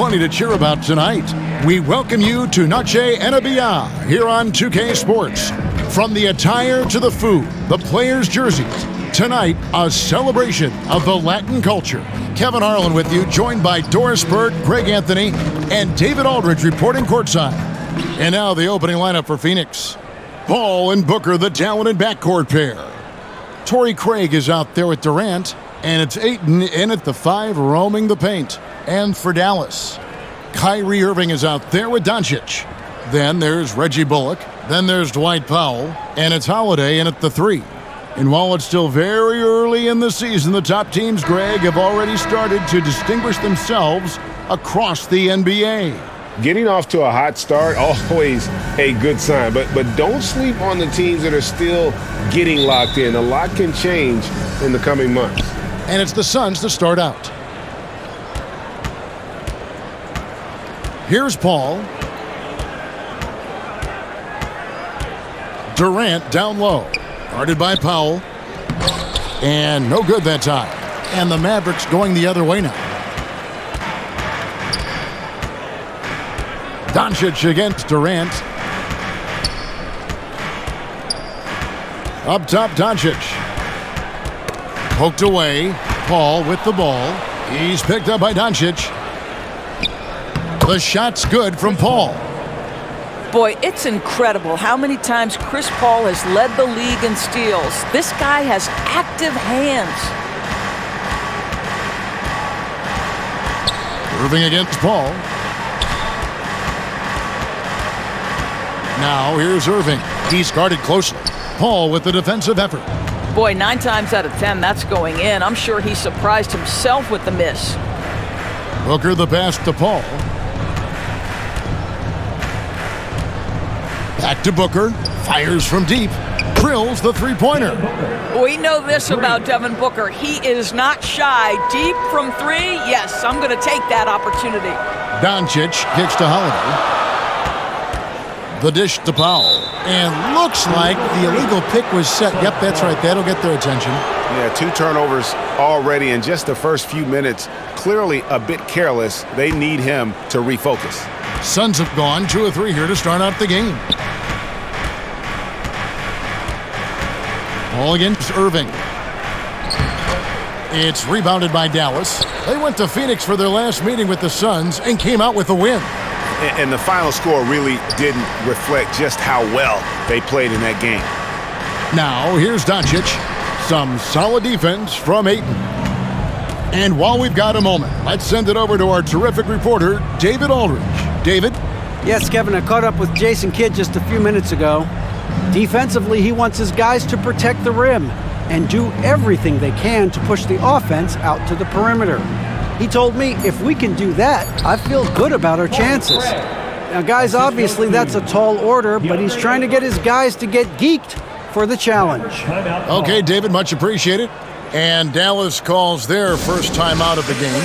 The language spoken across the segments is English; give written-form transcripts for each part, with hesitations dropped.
plenty to cheer about tonight. We welcome you to Noche NBA here on 2K Sports. From the attire to the food, the players' jerseys, tonight a celebration of the Latin culture. Kevin Harlan with you, joined by Doris Bird, Greg Anthony, and David Aldridge reporting courtside. And now the opening lineup for Phoenix. Paul and Booker, the talented backcourt pair. Torrey Craig is out there with Durant, and it's Ayton in at the 5 roaming the paint. And for Dallas, Kyrie Irving is out there with Doncic. Then there's Reggie Bullock. Then there's Dwight Powell. And it's Holiday in at the 3. And while it's still very early in the season, the top teams, Greg, have already started to distinguish themselves across the NBA. Getting off to a hot start, always a good sign. But don't sleep on the teams that are still getting locked in. A lot can change in the coming months. And it's the Suns to start out. Here's Paul. Durant down low. Guarded by Powell. And no good that time. And the Mavericks going the other way now. Doncic against Durant. Up top, Doncic. Poked away. Paul with the ball. He's picked up by Doncic. The shot's good from Paul. Boy, it's incredible how many times Chris Paul has led the league in steals. This guy has active hands. Irving against Paul. Now here's Irving. He's guarded closely. Paul with the defensive effort. Boy, 9 times out of 10, that's going in. I'm sure he surprised himself with the miss. Booker the pass to Paul. Back to Booker. Fires from deep. Drills the three-pointer. We know this about Devin Booker. He is not shy. Deep from 3, yes, I'm going to take that opportunity. Doncic kicks to Holiday. The dish to Powell. And looks like the illegal pick was set. Yep, that's right. That'll get their attention. Yeah, 2 turnovers already in just the first few minutes. Clearly a bit careless. They need him to refocus. Suns have gone 2 of 3 here to start out the game. Ball against Irving. It's rebounded by Dallas. They went to Phoenix for their last meeting with the Suns and came out with a win. And the final score really didn't reflect just how well they played in that game. Now, here's Doncic. Some solid defense from Ayton. And while we've got a moment, let's send it over to our terrific reporter, David Aldridge. David? Yes, Kevin, I caught up with Jason Kidd just a few minutes ago. Defensively, he wants his guys to protect the rim and do everything they can to push the offense out to the perimeter. He told me if we can do that, I feel good about our chances. Now, guys, obviously that's a tall order, but he's trying to get his guys to get geeked for the challenge. Okay, David, much appreciated. And Dallas calls their first time out of the game.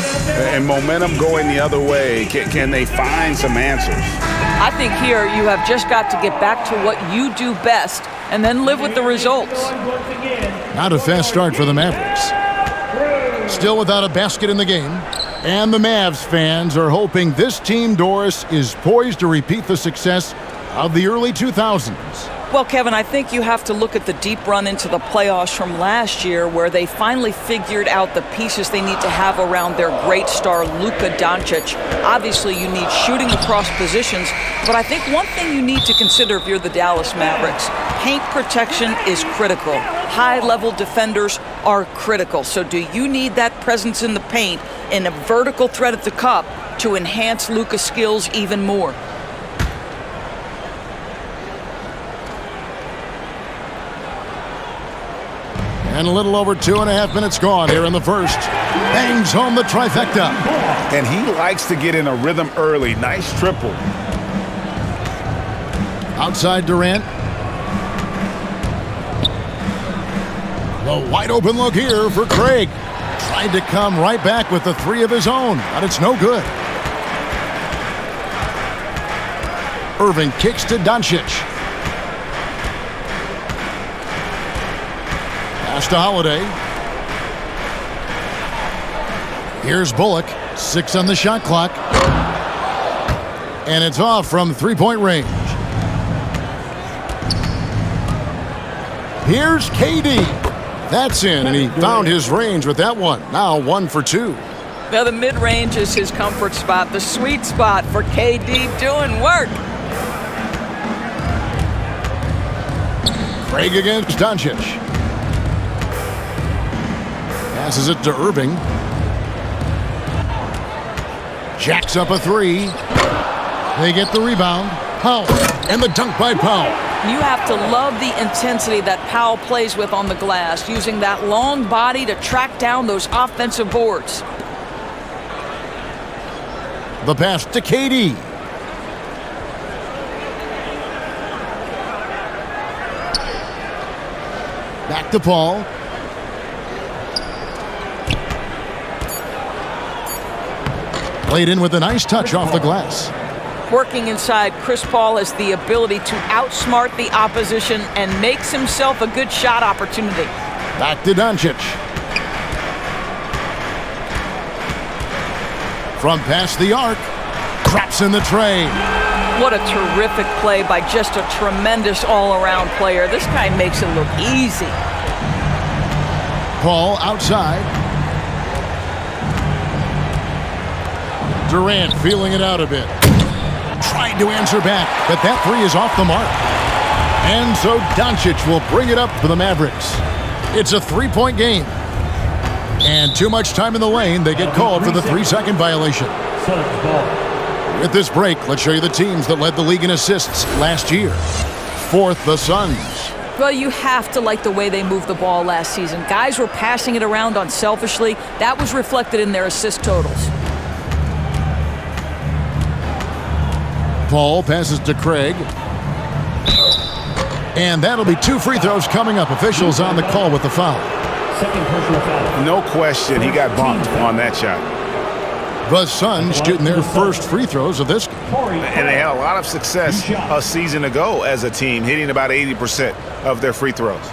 And momentum going the other way. Can they find some answers? I think here you have just got to get back to what you do best and then live with the results. Not a fast start for the Mavericks. Still without a basket in the game. And the Mavs fans are hoping this team, Doris, is poised to repeat the success of the early 2000s. Well, Kevin, I think you have to look at the deep run into the playoffs from last year where they finally figured out the pieces they need to have around their great star, Luka Doncic. Obviously, you need shooting across positions, but I think one thing you need to consider if you're the Dallas Mavericks, paint protection is critical. High-level defenders are critical. So do you need that presence in the paint and a vertical threat at the cup to enhance Luka's skills even more? And a little over 2.5 minutes gone here in the first. Bangs home the trifecta. And he likes to get in a rhythm early. Nice triple. Outside Durant. The wide open look here for Craig. Tried to come right back with the 3 of his own, but it's no good. Irving kicks to Doncic. Pass to Holiday. Here's Bullock. 6 on the shot clock. And it's off from three-point range. Here's KD. That's in, and he found his range with that one. Now 1 for 2. Now the mid-range is his comfort spot, the sweet spot for KD doing work. Craig against Doncic. Passes it to Irving. Jacks up a three. They get the rebound. Powell, and the dunk by Powell. You have to love the intensity that Powell plays with on the glass, using that long body to track down those offensive boards. The pass to KD. Back to Paul. Played in with a nice touch off the glass. Working inside, Chris Paul has the ability to outsmart the opposition and makes himself a good shot opportunity. Back to Doncic. From past the arc, drops in the tray. What a terrific play by just a tremendous all-around player. This guy makes it look easy. Paul outside. Durant feeling it out a bit. Tried to answer back, but that three is off the mark. And so Doncic will bring it up for the Mavericks. It's a three-point game. And too much time in the lane, they get called for the 3-second violation. With this break, let's show you the teams that led the league in assists last year. Fourth, the Suns. Well, you have to like the way they moved the ball last season. Guys were passing it around unselfishly. That was reflected in their assist totals. Paul passes to Craig. And that'll be 2 free throws coming up. Officials on the call with the foul. No question, he got bumped on that shot. The Suns shooting their first free throws of this game. And they had a lot of success a season ago as a team, hitting about 80% of their free throws.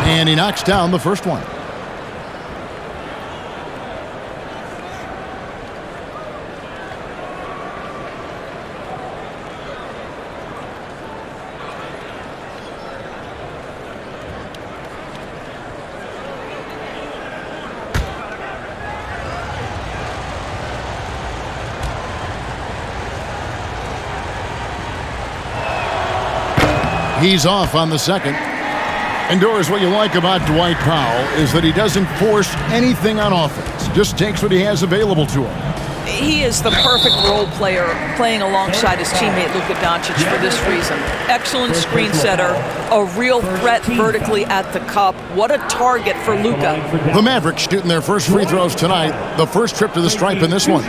And he knocks down the first one. He's off on the second. And Doris, what you like about Dwight Powell is that he doesn't force anything on offense. Just takes what he has available to him. He is the perfect role player, playing alongside his teammate Luka Doncic for this reason. Excellent screen setter, a real threat vertically at the cup. What a target for Luka. The Mavericks shooting their first free throws tonight. The first trip to the stripe in this one.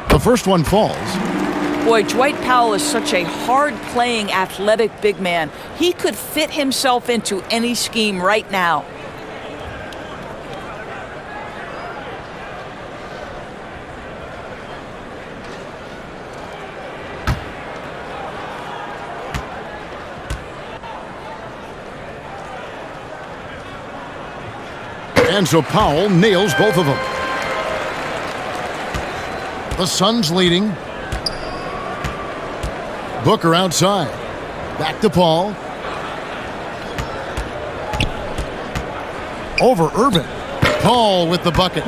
The first one falls. Boy, Dwight Powell is such a hard-playing, athletic big man. He could fit himself into any scheme right now. And so Powell nails both of them. The Suns leading. Booker outside. Back to Paul. Over Irving. Paul with the bucket.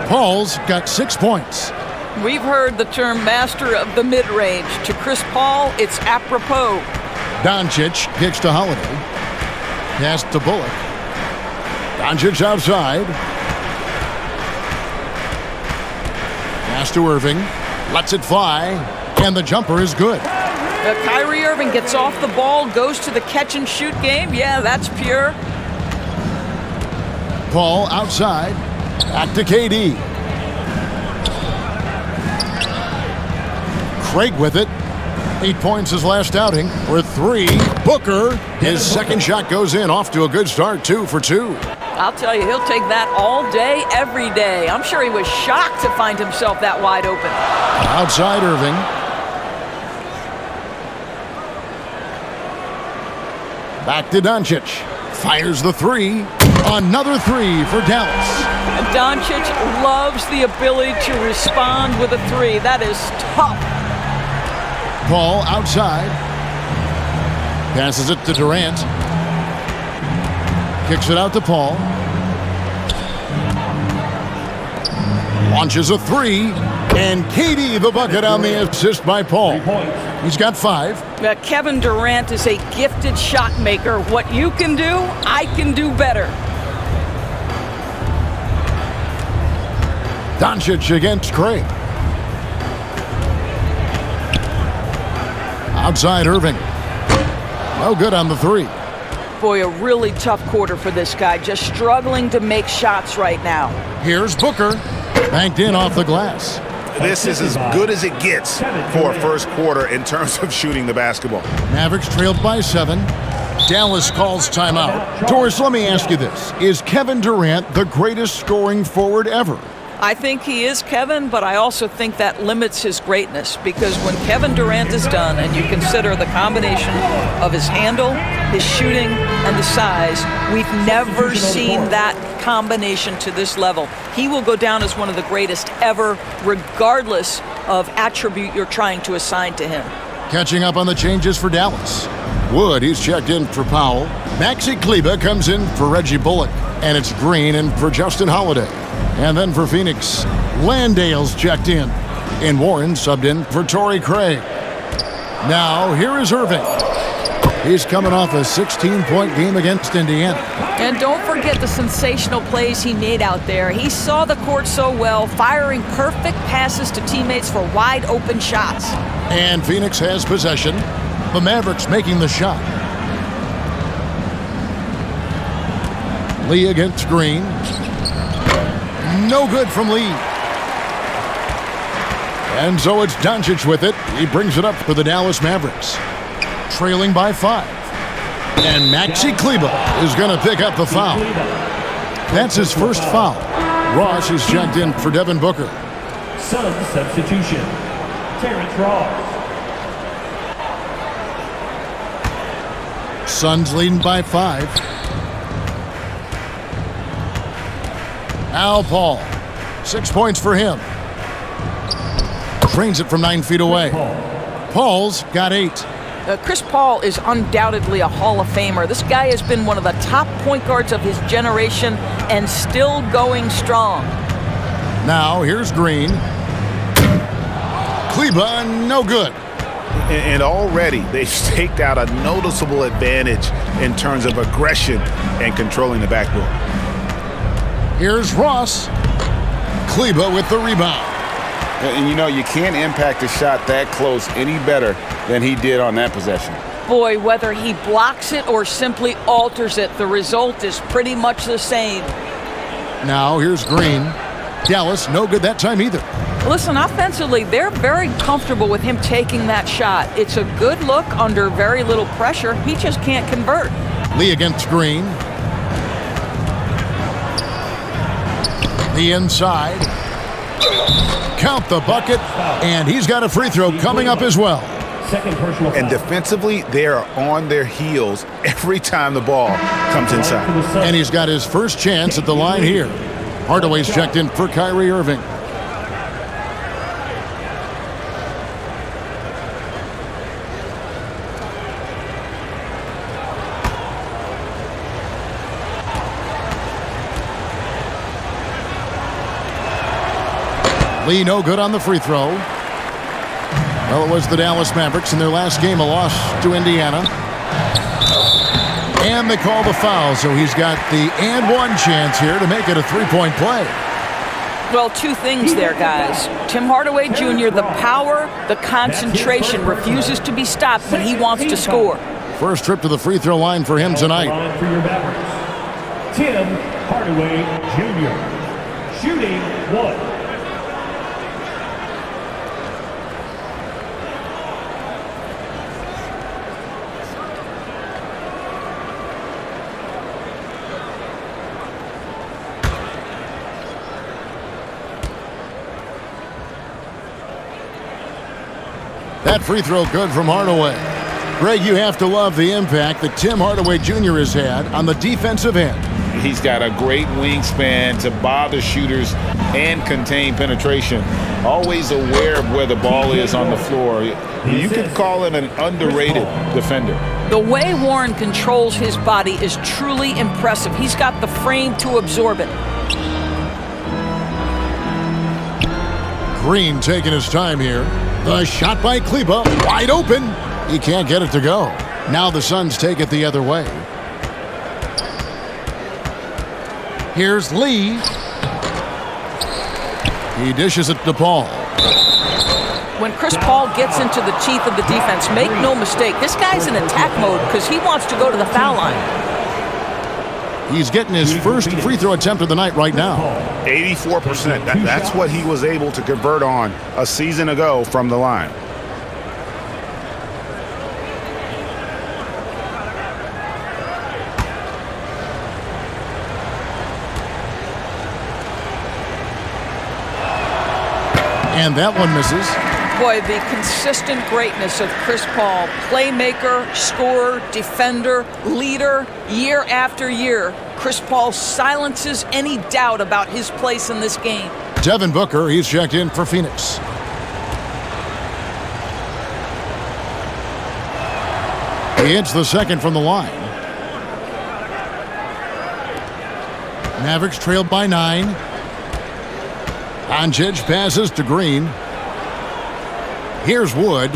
Paul's got 6 points. We've heard the term master of the mid-range. To Chris Paul, it's apropos. Doncic kicks to Holiday. Pass to Bullock. Doncic outside. Pass to Irving. Lets it fly. And the jumper is good. Kyrie Irving gets off the ball, goes to the catch-and-shoot game. Yeah, that's pure. Paul outside. Back to KD. Craig with it. 8 points his last outing for 3. Booker, his second shot goes in. Off to a good start, 2 for 2. I'll tell you, he'll take that all day, every day. I'm sure he was shocked to find himself that wide open. Outside Irving. Back to Doncic. Fires the 3. Another 3 for Dallas. Doncic loves the ability to respond with a 3. That is tough. Paul outside. Passes it to Durant. Kicks it out to Paul. Launches a 3. And KD the bucket on the assist by Paul. He's got 5. Kevin Durant is a gifted shot maker. What you can do, I can do better. Doncic against Craig. Outside Irving. No good on the 3. Boy, a really tough quarter for this guy. Just struggling to make shots right now. Here's Booker. Banked in off the glass. This is as good as it gets for a first quarter in terms of shooting the basketball. Mavericks trailed by 7. Dallas calls timeout. Doris, let me ask you this. Is Kevin Durant the greatest scoring forward ever? I think he is, Kevin, but I also think that limits his greatness, because when Kevin Durant is done and you consider the combination of his handle, his shooting, and the size, we've never seen that combination to this level. He will go down as one of the greatest ever, regardless of attribute you're trying to assign to him. Catching up on the changes for Dallas. Wood, he's checked in for Powell. Maxi Kleber comes in for Reggie Bullock. And it's Green in for Justin Holiday. And then for Phoenix, Landale's checked in. And Warren subbed in for Torrey Craig. Now, here is Irving. He's coming off a 16-point game against Indiana. And don't forget the sensational plays he made out there. He saw the court so well, firing perfect passes to teammates for wide open shots. And Phoenix has possession. The Mavericks making the shot. Lee against Green. No good from Lee. And so it's Doncic with it. He brings it up for the Dallas Mavericks. Trailing by 5. And Maxi Kleber is going to pick up the foul. That's his first foul. Ross is checked in for Devin Booker. Suns substitution. Terrence Ross. Suns leading by 5. Al Paul. 6 points for him. Drains it from 9 feet away. Paul's got 8. Chris Paul is undoubtedly a Hall of Famer. This guy has been one of the top point guards of his generation and still going strong. Now here's Green. Kleber, no good. And already they've staked out a noticeable advantage in terms of aggression and controlling the backboard. Here's Ross. Kleber with the rebound. And you know, you can't impact a shot that close any better than he did on that possession. Boy, whether he blocks it or simply alters it, the result is pretty much the same. Now here's Green. Dallas, no good that time either. Listen, offensively, they're very comfortable with him taking that shot. It's a good look under very little pressure. He just can't convert. Lee against Green. The inside. Count the bucket, and he's got a free throw coming up as well. Second personal foul. And defensively, they are on their heels every time the ball comes inside. And he's got his first chance at the line here. Hardaway's checked in for Kyrie Irving. Lee no good on the free throw. Well, it was the Dallas Mavericks in their last game, a loss to Indiana. And they call the foul, so he's got the and one chance here to make it a three-point play. Well, two things there, guys. Tim Hardaway Jr., the power, the concentration, refuses to be stopped when he wants to score. First trip to the free throw line for him tonight. For your Mavericks, Tim Hardaway Jr. Shooting 1. That free throw good from Hardaway. Greg, you have to love the impact that Tim Hardaway Jr. has had on the defensive end. He's got a great wingspan to bother shooters and contain penetration. Always aware of where the ball is on the floor. You could call him an underrated defender. The way Warren controls his body is truly impressive. He's got the frame to absorb it. Green taking his time here. The shot by Kleba, wide open. He can't get it to go. Now the Suns take it the other way. Here's Lee. He dishes it to Paul. When Chris Paul gets into the teeth of the defense, make no mistake, this guy's in attack mode because he wants to go to the foul line. He's getting his first free throw attempt of the night right now. 84%. That's what he was able to convert on a season ago from the line. And that one misses. Boy, the consistent greatness of Chris Paul, playmaker, scorer, defender, leader, year after year. Chris Paul silences any doubt about his place in this game. Devin Booker, he's checked in for Phoenix. He hits the second from the line. Mavericks trailed by 9. Doncic passes to Green. Here's Wood.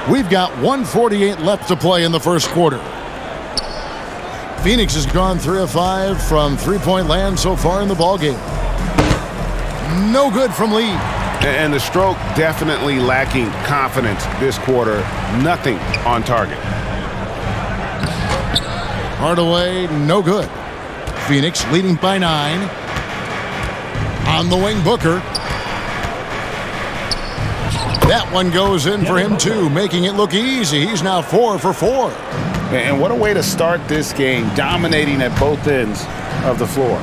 We've got 1:48 left to play in the first quarter. Phoenix has gone 3 of 5 from three-point land so far in the ballgame. No good from Lee. And the stroke definitely lacking confidence this quarter. Nothing on target. Hardaway, no good. Phoenix leading by 9. On the wing, Booker. That one goes in for him too, making it look easy. He's now 4 for 4. And what a way to start this game, dominating at both ends of the floor.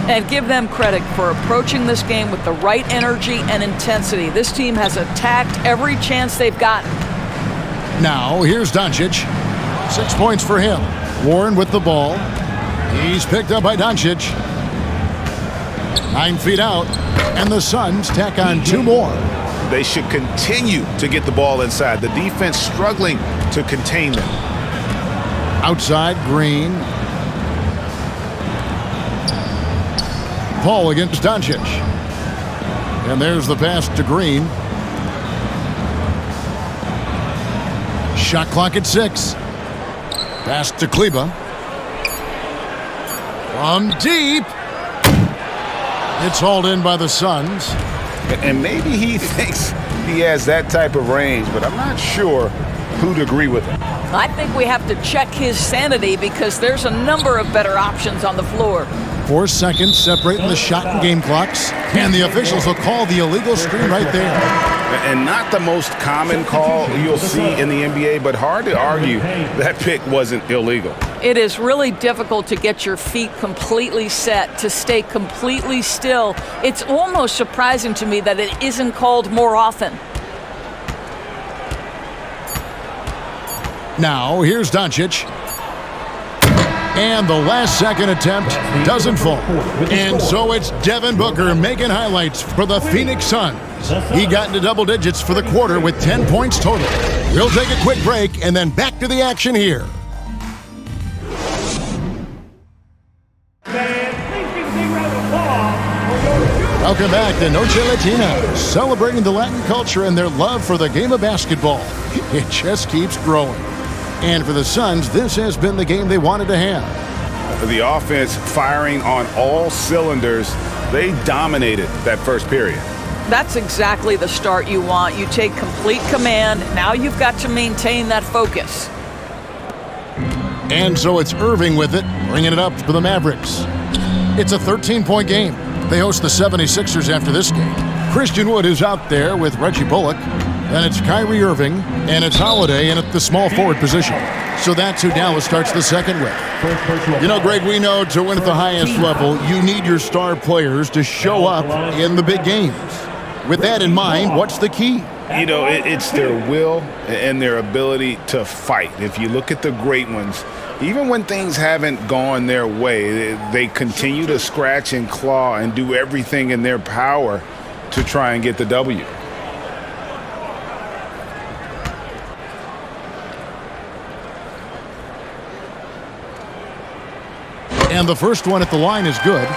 And give them credit for approaching this game with the right energy and intensity. This team has attacked every chance they've gotten. Now, here's Doncic. 6 points for him. Warren with the ball. He's picked up by Doncic. 9 feet out, and the Suns tack on 2 more. They should continue to get the ball inside. The defense struggling to contain them. Outside, Green. Paul against Doncic. And there's the pass to Green. Shot clock at 6. Pass to Kleba. From deep. It's hauled in by the Suns. And maybe he thinks he has that type of range, but I'm not sure who'd agree with him. I think we have to check his sanity because there's a number of better options on the floor. 4 seconds separating the shot and game clocks. And the officials will call the illegal screen right there. And not the most common call you'll see in the NBA, but hard to argue that pick wasn't illegal. It is really difficult to get your feet completely set, to stay completely still. It's almost surprising to me that it isn't called more often. Now, here's Doncic. And the last second attempt doesn't fall. And so it's Devin Booker making highlights for the Phoenix Suns. He got into double digits for the quarter with 10 points total. We'll take a quick break and then back to the action here. Welcome back to Noche Latina, celebrating the Latin culture and their love for the game of basketball. It just keeps growing. And for the Suns, this has been the game they wanted to have. The offense firing on all cylinders. They dominated that first period. That's exactly the start you want. You take complete command. Now you've got to maintain that focus. And so it's Irving with it, bringing it up for the Mavericks. It's a 13-point game. They host the 76ers after this game. Christian Wood is out there with Reggie Bullock. Then it's Kyrie Irving, and it's Holiday in at the small forward position. So that's who Dallas starts the second with. You know, Greg, we know to win at the highest level, you need your star players to show up in the big games. With that in mind, what's the key? You know, it's their will and their ability to fight. If you look at the great ones, even when things haven't gone their way, they continue to scratch and claw and do everything in their power to try and get the W. And the first one at the line is good.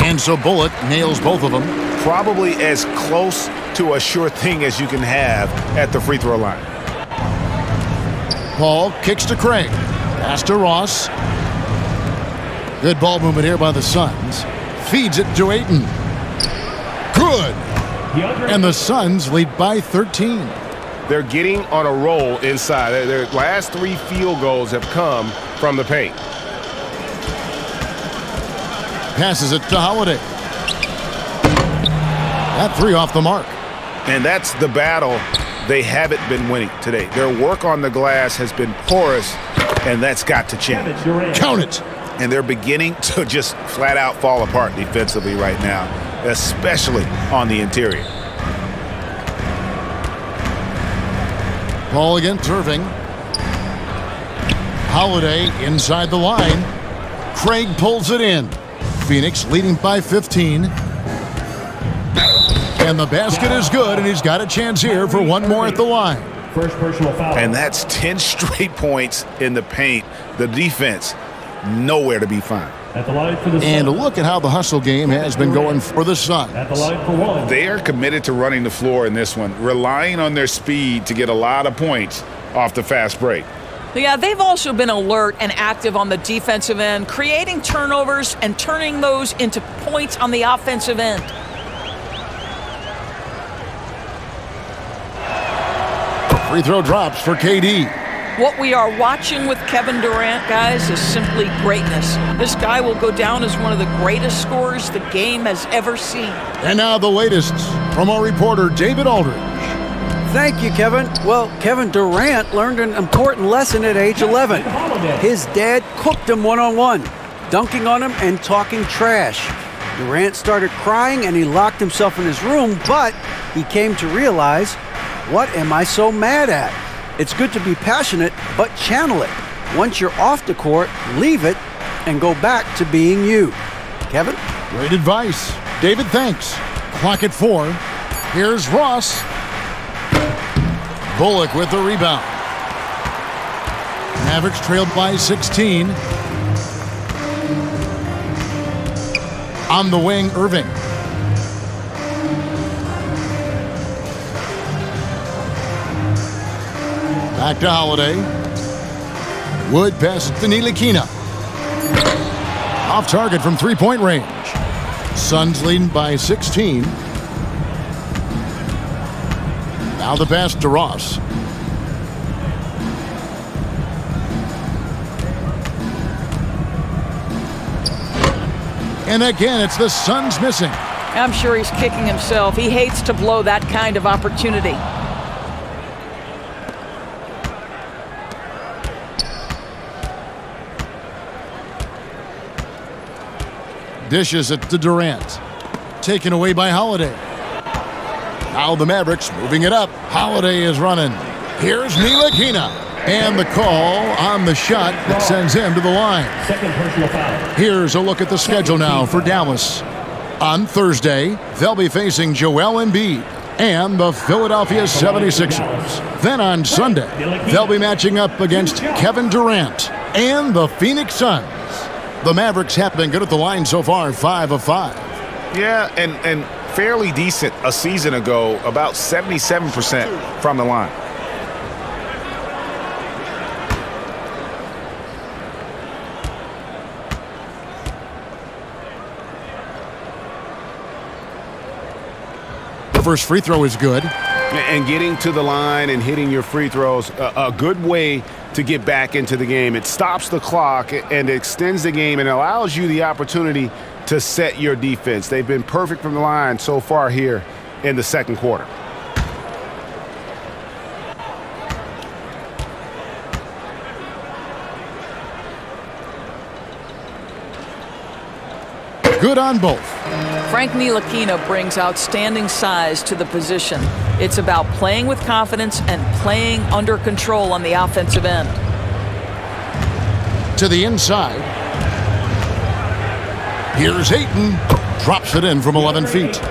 And so Bullock nails both of them. Probably as close to a sure thing as you can have at the free throw line. Paul kicks to Craig. Pass to Ross. Good ball movement here by the Suns. Feeds it to Ayton. Good. And the Suns lead by 13. They're getting on a roll inside. Their last 3 field goals have come from the paint. Passes it to Holiday. That 3 off the mark. And that's the battle they haven't been winning today. Their work on the glass has been porous, and that's got to change. Count it. And they're beginning to just flat out fall apart defensively right now, especially on the interior. Ball against Irving. Holiday inside the line. Craig pulls it in. Phoenix leading by 15. And the basket is good, and he's got a chance here for one more at the line. First personal foul. And that's 10 straight points in the paint. The defense, nowhere to be found. At the line for the And Suns. look at how the hustle game has been going for the Suns. At the line for one. They are committed to running the floor in this one, relying on their speed to get a lot of points off the fast break. Yeah, they've also been alert and active on the defensive end, creating turnovers and turning those into points on the offensive end. Free throw drops for KD. What we are watching with Kevin Durant, guys, is simply greatness. This guy will go down as one of the greatest scorers the game has ever seen. And now the latest from our reporter, David Aldridge. Thank you, Kevin. Well, Kevin Durant learned an important lesson at age 11. His dad cooked him one-on-one, dunking on him and talking trash. Durant started crying and he locked himself in his room, but he came to realize, what am I so mad at? It's good to be passionate, but channel it. Once you're off the court, leave it and go back to being you. Kevin? Great advice. David, thanks. Clock at 4. Here's Ross. Bullock with the rebound. Mavericks trailed by 16. On the wing, Irving. Back to Holiday. Wood passes to Ntilikina. Off target from three-point range. Suns leading by 16. Now the pass to Ross. And again, it's the Suns missing. I'm sure he's kicking himself. He hates to blow that kind of opportunity. Dishes it to Durant. Taken away by Holiday. Now the Mavericks moving it up. Holiday is running. Here's Ntilikina. And the call on the shot that sends him to the line. Second personal foul. Here's a look at the schedule now for Dallas. On Thursday, they'll be facing Joel Embiid and the Philadelphia 76ers. Then on Sunday, they'll be matching up against Kevin Durant and the Phoenix Suns. The Mavericks have been good at the line so far, 5 of 5. Yeah, and fairly decent a season ago, about 77% from the line. The first free throw is good. And getting to the line and hitting your free throws, a good way to get back into the game. It stops the clock and extends the game and allows you the opportunity to set your defense. They've been perfect from the line so far here in the second quarter. Good on both. Frank Ntilikina brings outstanding size to the position. It's about playing with confidence and playing under control on the offensive end. To the inside. Here's Ayton. Drops it in from 11 feet.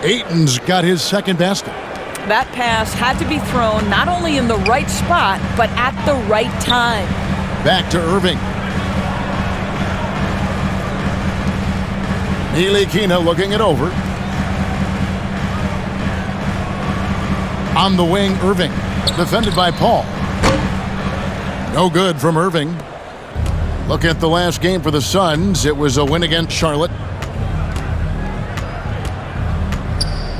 Ayton's got his second basket. That pass had to be thrown not only in the right spot, but at the right time. Back to Irving. Ntilikina looking it over. On the wing, Irving. Defended by Paul. No good from Irving. Look at the last game for the Suns. It was a win against Charlotte.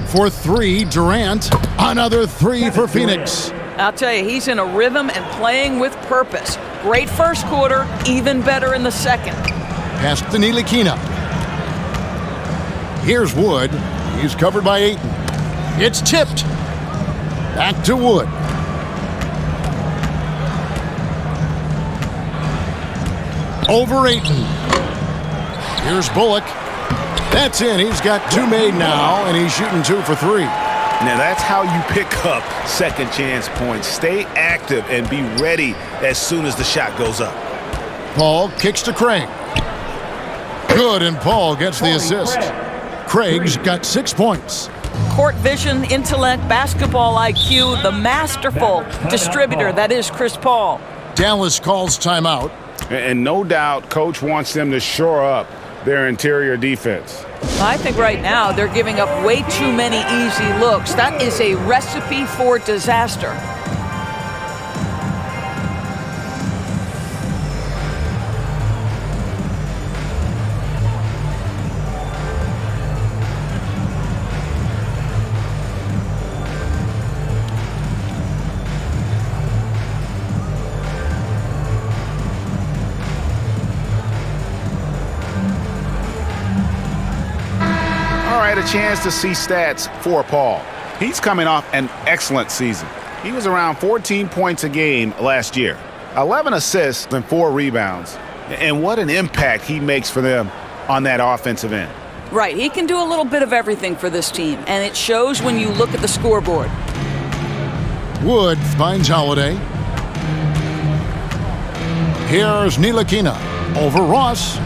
For three, Durant. Another three for Phoenix. I'll tell you, he's in a rhythm and playing with purpose. Great first quarter, even better in the second. Pass to Ntilikina. Here's Wood. He's covered by Ayton. It's tipped. Back to Wood. Over Ayton. Here's Bullock. That's in. He's got two made now, and he's shooting 2 for 3. Now that's how you pick up second chance points. Stay active and be ready as soon as the shot goes up. Paul kicks to Craig. Good, and Paul gets the assist. Craig's got 6 points. Court vision, intellect, basketball IQ, the masterful distributor that is Chris Paul. Dallas calls timeout. And no doubt Coach wants them to shore up their interior defense. I think right now they're giving up way too many easy looks. That is a recipe for disaster. A chance to see stats for Paul. He's coming off an excellent season. He was around 14 points a game last year, 11 assists and 4 rebounds. And what an impact he makes for them on that offensive end. Right, he can do a little bit of everything for this team, and it shows when you look at the scoreboard. Wood finds Holiday. Here's Ntilikina over Ross.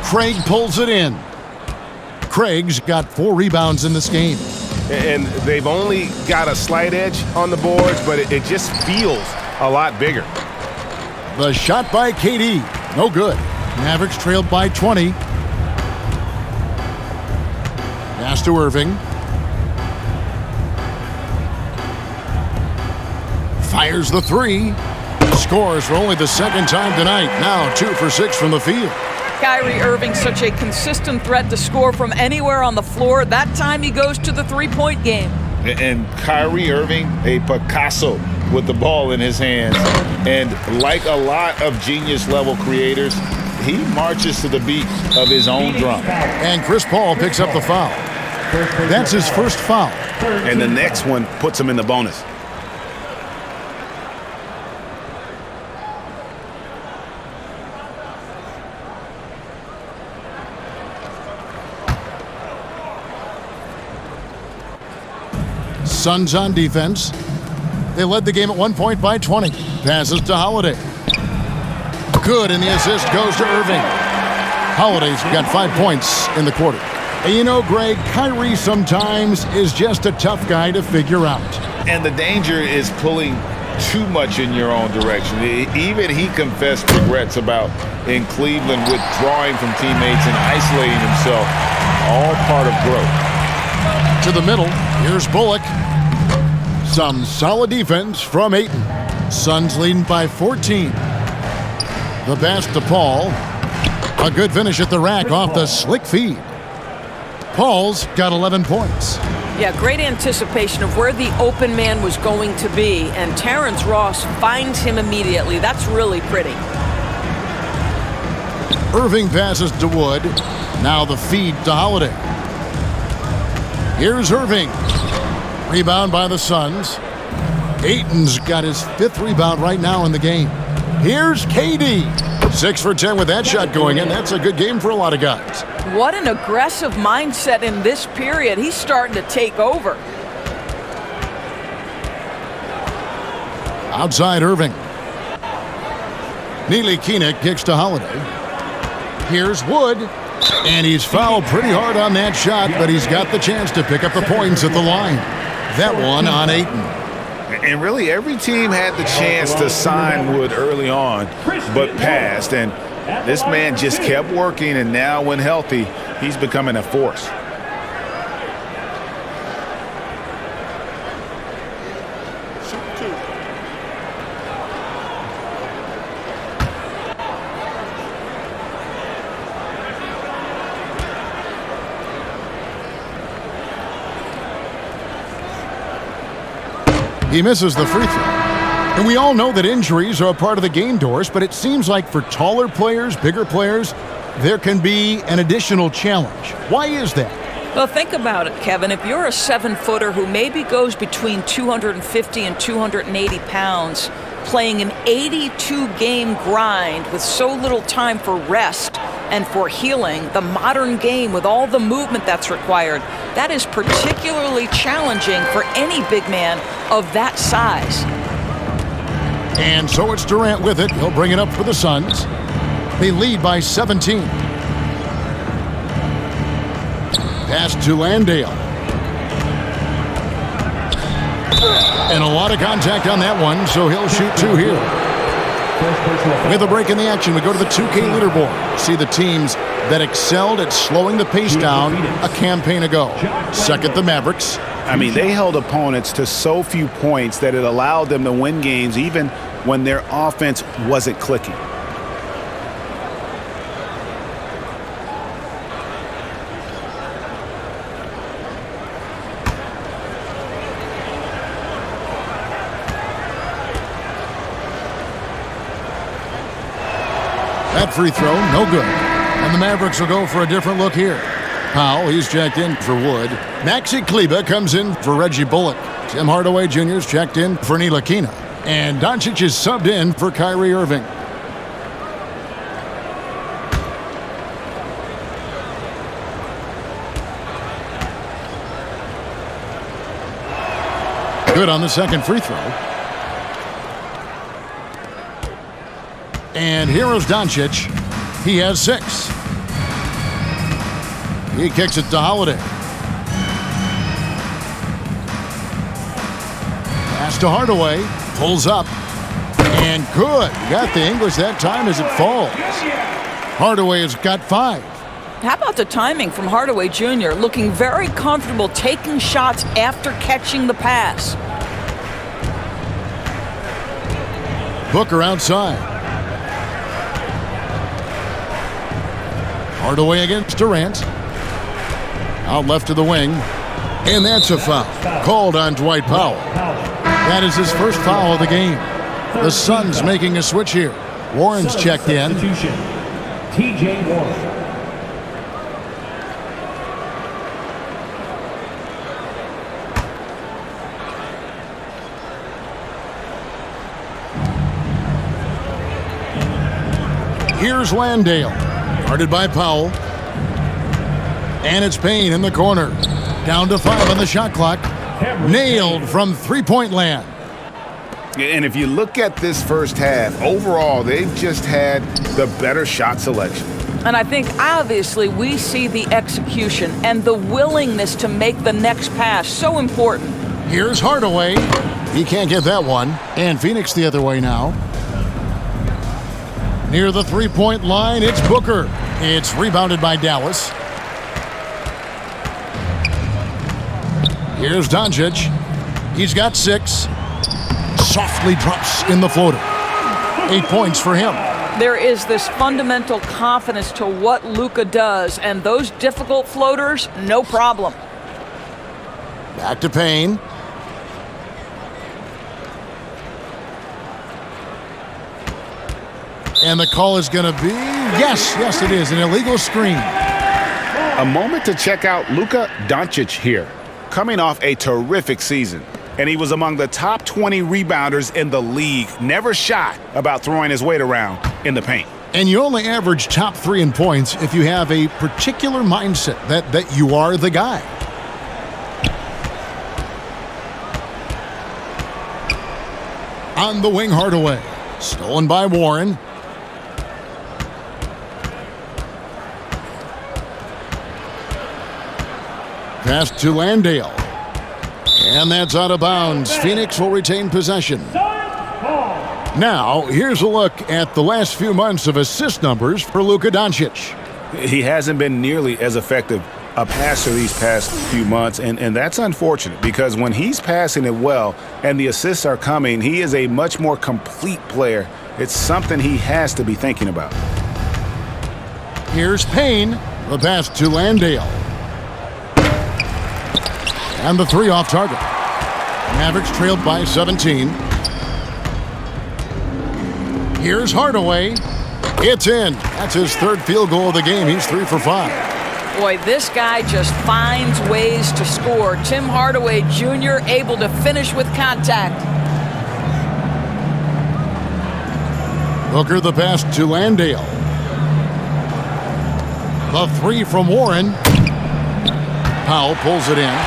Craig pulls it in. Craig's got 4 rebounds in this game. And they've only got a slight edge on the boards, but it just feels a lot bigger. The shot by KD. No good. Mavericks trailed by 20. Pass to Irving. Fires the 3. Scores for only the second time tonight. Now 2 for 6 from the field. Kyrie Irving, such a consistent threat to score from anywhere on the floor. That time he goes to the three-point game. And Kyrie Irving, a Picasso with the ball in his hands. And like a lot of genius-level creators, he marches to the beat of his own drum. And Chris Paul picks up the foul. That's his first foul. And the next one puts him in the bonus. Suns on defense. They led the game at one point by 20. Passes to Holiday. Good, and the assist goes to Irving. Holiday's got 5 points in the quarter. And you know, Greg, Kyrie sometimes is just a tough guy to figure out. And the danger is pulling too much in your own direction. Even he confessed regrets about in Cleveland withdrawing from teammates and isolating himself. all part of growth. To the middle, here's Bullock. Some solid defense from Ayton. Suns leading by 14. The pass to Paul. A good finish at the rack off the slick feed. Paul's got 11 points. Yeah, great anticipation of where the open man was going to be, and Terrence Ross finds him immediately. That's really pretty. Irving passes to Wood. Now the feed to Holiday. Here's Irving. Rebound by the Suns. Ayton's got his 5th rebound right now in the game. Here's KD. 6 for 10 with that shot going in. That's a good game for a lot of guys. What an aggressive mindset in this period. He's starting to take over. Outside Irving. Ntilikina kicks to Holiday. Here's Wood. And he's fouled pretty hard on that shot, but he's got the chance to pick up the points at the line. That one on Ayton. And really, every team had the chance to sign Wood early on, but passed. And this man just kept working, and now when healthy, he's becoming a force. He misses the free throw. And we all know that injuries are a part of the game, Doris, but it seems like for taller players, bigger players, there can be an additional challenge. Why is that? Well, think about it, Kevin. If you're a 7-footer who maybe goes between 250 and 280 pounds, playing an 82-game grind with so little time for rest and for healing, the modern game with all the movement that's required, that is particularly challenging for any big man of that size. And so it's Durant with it. He'll bring it up for the Suns. They lead by 17. Pass to Landale. And a lot of contact on that one, so he'll shoot 2 here. With a break in the action, we go to the 2K leaderboard. See the teams that excelled at slowing the pace down a campaign ago. Second, the Mavericks. I mean, they held opponents to so few points that it allowed them to win games even when their offense wasn't clicking. That free throw, no good. And the Mavericks will go for a different look here. Powell, he's checked in for Wood. Maxi Kleber comes in for Reggie Bullock. Tim Hardaway Jr.'s checked in for Ntilikina. And Doncic is subbed in for Kyrie Irving. Good on the second free throw. And here is Doncic. He has 6. He kicks it to Holiday. Pass to Hardaway. Pulls up. And good. Got the English that time as it falls. Hardaway has got 5. How about the timing from Hardaway Jr., looking very comfortable taking shots after catching the pass. Booker outside. Hardaway against Durant. Out left to the wing. And that's a foul. Called on Dwight Powell. That is his first foul of the game. The Suns making a switch here. Warren's checked in. TJ Warren. Here's Landale. Guarded by Powell. And it's Payne in the corner. Down to 5 on the shot clock. Nailed from three-point land. And if you look at this first half, overall, they've just had the better shot selection. And I think, obviously, we see the execution and the willingness to make the next pass so important. Here's Hardaway. He can't get that one. And Phoenix the other way now. Near the three-point line, it's Booker. It's rebounded by Dallas. Here's Doncic. He's got 6. Softly drops in the floater. 8 points for him. There is this fundamental confidence to what Luka does, and those difficult floaters, no problem. Back to Payne. And the call is going to be, yes, it is, an illegal screen. A moment to check out Luka Doncic here, coming off a terrific season. And he was among the top 20 rebounders in the league, never shy about throwing his weight around in the paint. And you only average top 3 in points if you have a particular mindset that you are the guy. On the wing, Hardaway. Stolen by Warren. Pass to Landale. And that's out of bounds. Phoenix will retain possession. Now, here's a look at the last few months of assist numbers for Luka Doncic. He hasn't been nearly as effective a passer these past few months, and that's unfortunate because when he's passing it well and the assists are coming, he is a much more complete player. It's something he has to be thinking about. Here's Payne. The pass to Landale. And the 3 off target. Mavericks trailed by 17. Here's Hardaway. It's in. That's his 3rd field goal of the game. He's 3 for 5. Boy, this guy just finds ways to score. Tim Hardaway Jr. able to finish with contact. Booker the pass to Landale. The 3 from Warren. Powell pulls it in.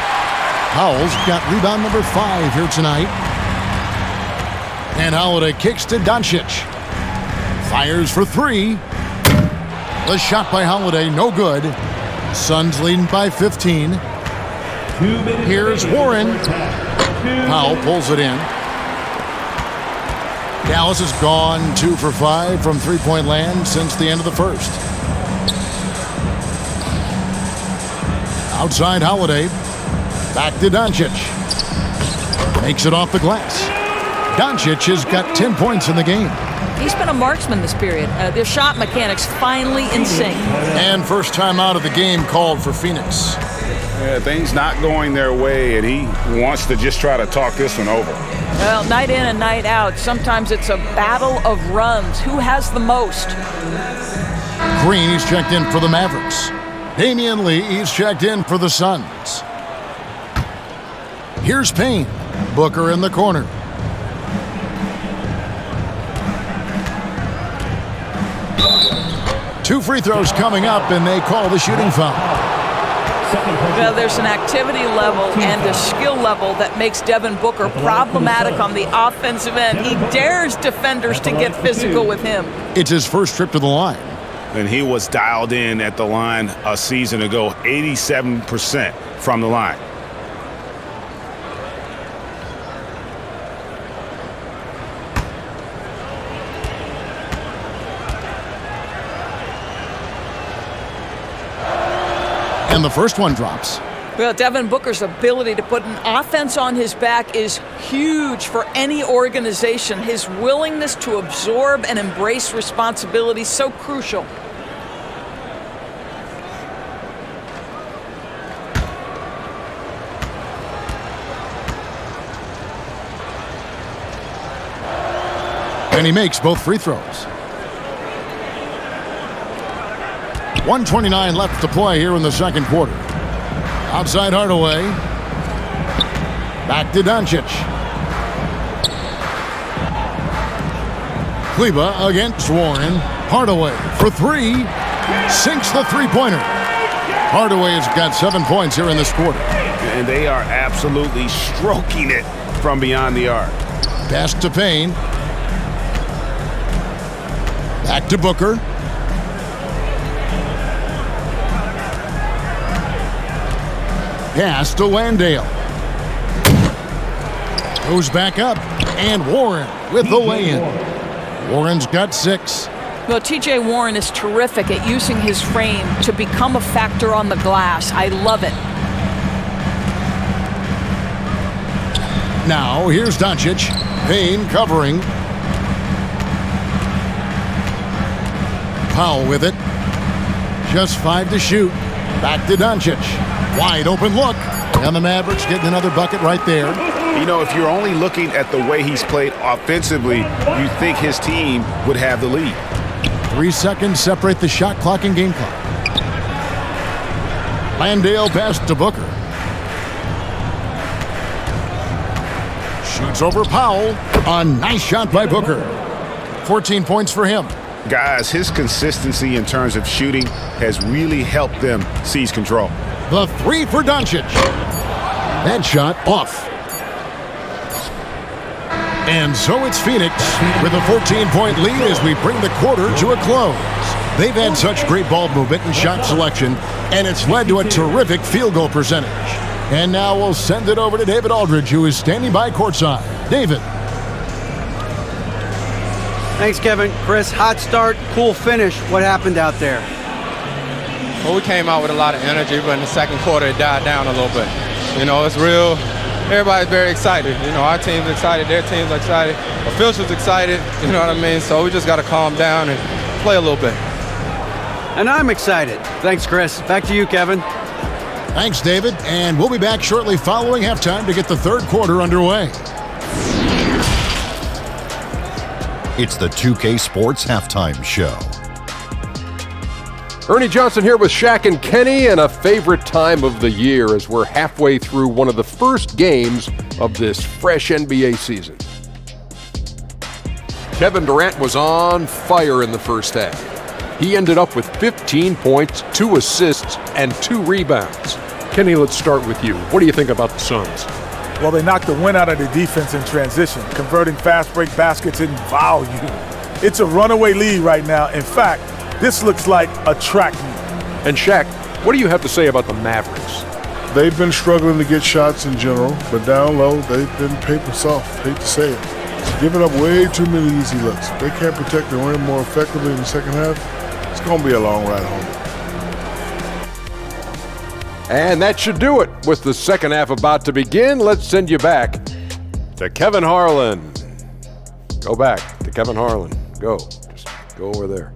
Powell's got rebound number 5 here tonight. And Holiday kicks to Doncic. Fires for 3. The shot by Holiday, no good. Suns leading by 15. Here's Warren. Powell pulls it in. Dallas has gone 2 for 5 from three-point land since the end of the first. Outside Holiday. Back to Doncic. Makes it off the glass. Doncic has got 10 points in the game. He's been a marksman this period. Their shot mechanics finally in sync. And first time out of the game called for Phoenix. Yeah, things not going their way, and he wants to just try to talk this one over. Well, night in and night out, sometimes it's a battle of runs. Who has the most? Green, he's checked in for the Mavericks. Damian Lee, he's checked in for the Suns. Here's Payne. Booker in the corner. Two free throws coming up, and they call the shooting foul. Well, there's an activity level and a skill level that makes Devin Booker problematic on the offensive end. He dares defenders to get physical with him. It's his first trip to the line. And he was dialed in at the line a season ago, 87% from the line. And the first one drops. Well, Devin Booker's ability to put an offense on his back is huge for any organization. His willingness to absorb and embrace responsibility is so crucial. And he makes both free throws. 1:29 left to play here in the second quarter. Outside Hardaway. Back to Doncic. Kleba against Warren. Hardaway for 3. Sinks the three-pointer. Hardaway has got 7 points here in this quarter. And they are absolutely stroking it from beyond the arc. Pass to Payne. Back to Booker. Pass to Landale. Goes back up. And Warren with the lay-in. Warren's got 6. Well, T.J. Warren is terrific at using his frame to become a factor on the glass. I love it. Now, here's Doncic. Payne covering. Powell with it. Just 5 to shoot. Back to Doncic. Wide open look. And the Mavericks getting another bucket right there. You know, if you're only looking at the way he's played offensively, you think his team would have the lead. 3 seconds separate the shot clock and game clock. Landale pass to Booker. Shoots over Powell. A nice shot by Booker. 14 points for him. Guys, his consistency in terms of shooting has really helped them seize control. The 3 for Doncic. That shot off. And so it's Phoenix with a 14-point lead as we bring the quarter to a close. They've had such great ball movement and shot selection, and it's led to a terrific field goal percentage. And now we'll send it over to David Aldridge, who is standing by courtside. David. Thanks, Kevin. Chris, hot start, cool finish. What happened out there? Well, we came out with a lot of energy, but in the second quarter, it died down a little bit. You know, it's real. Everybody's very excited. You know, our team's excited, their team's excited, officials excited, you know what I mean? So we just got to calm down and play a little bit. And I'm excited. Thanks, Chris. Back to you, Kevin. Thanks, David. And we'll be back shortly following halftime to get the third quarter underway. It's the 2K Sports Halftime Show. Ernie Johnson here with Shaq and Kenny, and a favorite time of the year as we're halfway through one of the first games of this fresh NBA season. Kevin Durant was on fire in the first half. He ended up with 15 points, 2 assists, and 2 rebounds. Kenny, let's start with you. What do you think about the Suns? Well, they knocked the wind out of the defense in transition, converting fast break baskets in volume. It's a runaway lead right now. In fact, this looks like a track meet. And Shaq, what do you have to say about the Mavericks? They've been struggling to get shots in general, but down low, they've been paper soft. Hate to say it. Giving up way too many easy looks. If they can't protect the rim more effectively in the second half, it's going to be a long ride home. And that should do it. With the second half about to begin, let's send you back to Kevin Harlan. Go back to Kevin Harlan. Go. Just go over there.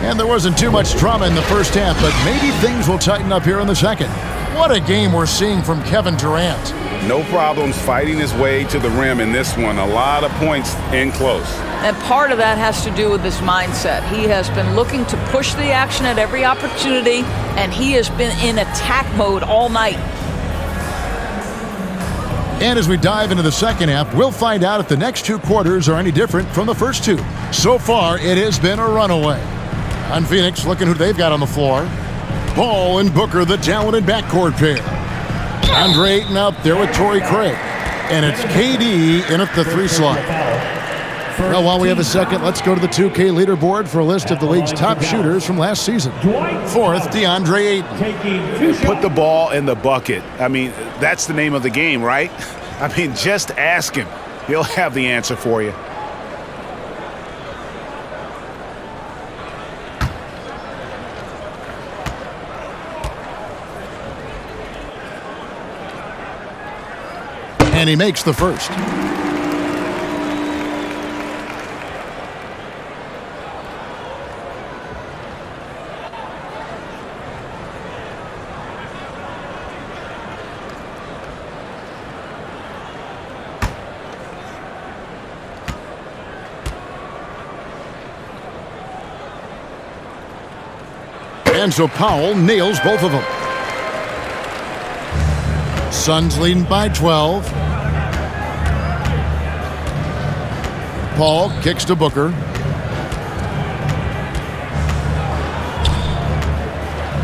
And there wasn't too much drama in the first half, but maybe things will tighten up here in the second. What a game we're seeing from Kevin Durant. No problems fighting his way to the rim in this one. A lot of points in close. And part of that has to do with his mindset. He has been looking to push the action at every opportunity, and he has been in attack mode all night. And as we dive into the second half, we'll find out if the next 2 quarters are any different from the first 2. So far, it has been a runaway. On Phoenix, looking who they've got on the floor. Ball and Booker, the talented backcourt pair. Andre Ayton out there with Torrey Craig. And it's KD in at the 3 slot. Well, while we have a second, let's go to the 2K leaderboard for a list of the league's top shooters from last season. 4th, DeAndre Ayton. Put the ball in the bucket. I mean, that's the name of the game, right? I mean, just ask him. He'll have the answer for you. And he makes the first. And so Powell nails both of them. Suns leading by 12. Paul kicks to Booker.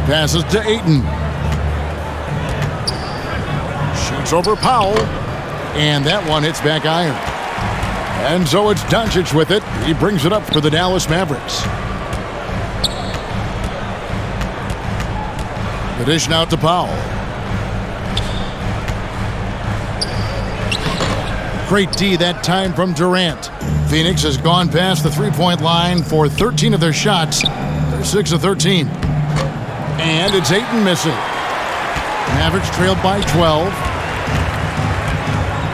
Passes to Ayton. Shoots over Powell. And that one hits back iron. And so it's Doncic with it. He brings it up for the Dallas Mavericks. The dish now to Powell. Great D that time from Durant. Phoenix has gone past the three-point line for 13 of their shots. They're 6 of 13. And it's Ayton missing. Mavericks trailed by 12.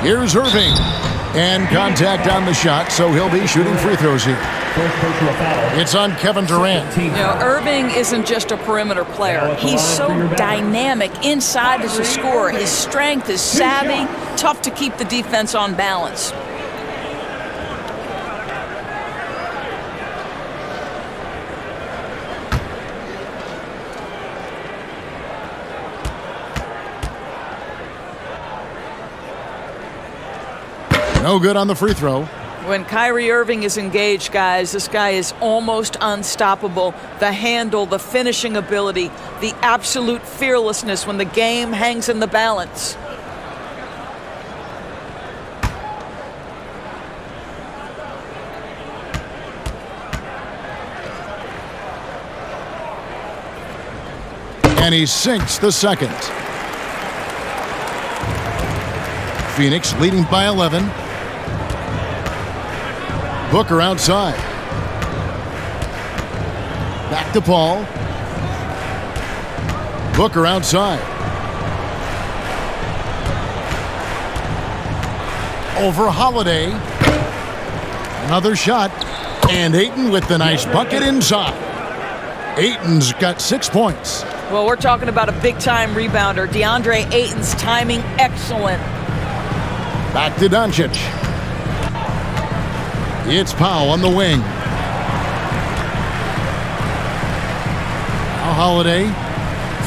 Here's Irving. And contact on the shot, so he'll be shooting free throws here. It's on Kevin Durant. You know, Irving isn't just a perimeter player. He's so dynamic inside as a scorer. His strength, his savvy, tough to keep the defense on balance. No good on the free throw. When Kyrie Irving is engaged, guys, this guy is almost unstoppable. The handle, the finishing ability, the absolute fearlessness when the game hangs in the balance. And he sinks the second. Phoenix leading by 11. Booker outside. Back to Paul. Booker outside. Over Holiday. Another shot. And Ayton with the nice bucket inside. Ayton's got 6 points. Well, we're talking about a big-time rebounder. DeAndre Ayton's timing excellent. Back to Doncic. It's Powell on the wing. Now Holiday,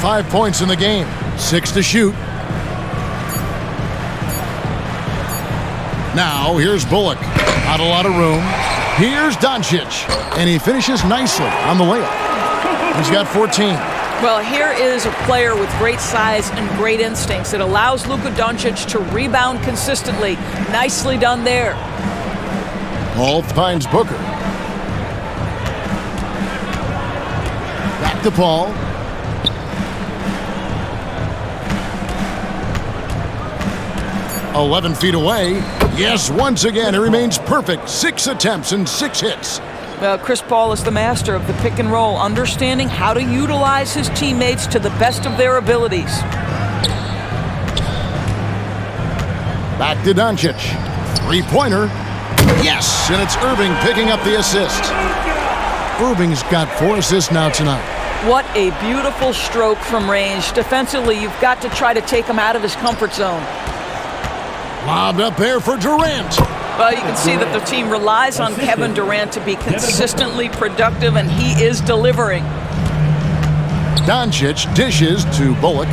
5 points in the game, 6 to shoot. Now here's Bullock. Not a lot of room. Here's Doncic, and he finishes nicely on the layup. He's got 14. Well, here is a player with great size and great instincts. It allows Luka Doncic to rebound consistently. Nicely done there. Paul finds Booker. Back to Paul. "11 feet away. Yes, once again, it remains perfect. 6 attempts and 6 hits. Well, Chris Paul is the master of the pick and roll, understanding how to utilize his teammates to the best of their abilities. Back to Doncic. Three-pointer. Yes, and it's Irving picking up the assist. Irving's got 4 assists now tonight. What a beautiful stroke from range. Defensively, you've got to try to take him out of his comfort zone. Lobbed up there for Durant. Well, you can see that the team relies on Kevin Durant to be consistently productive, and he is delivering. Doncic dishes to Bullock.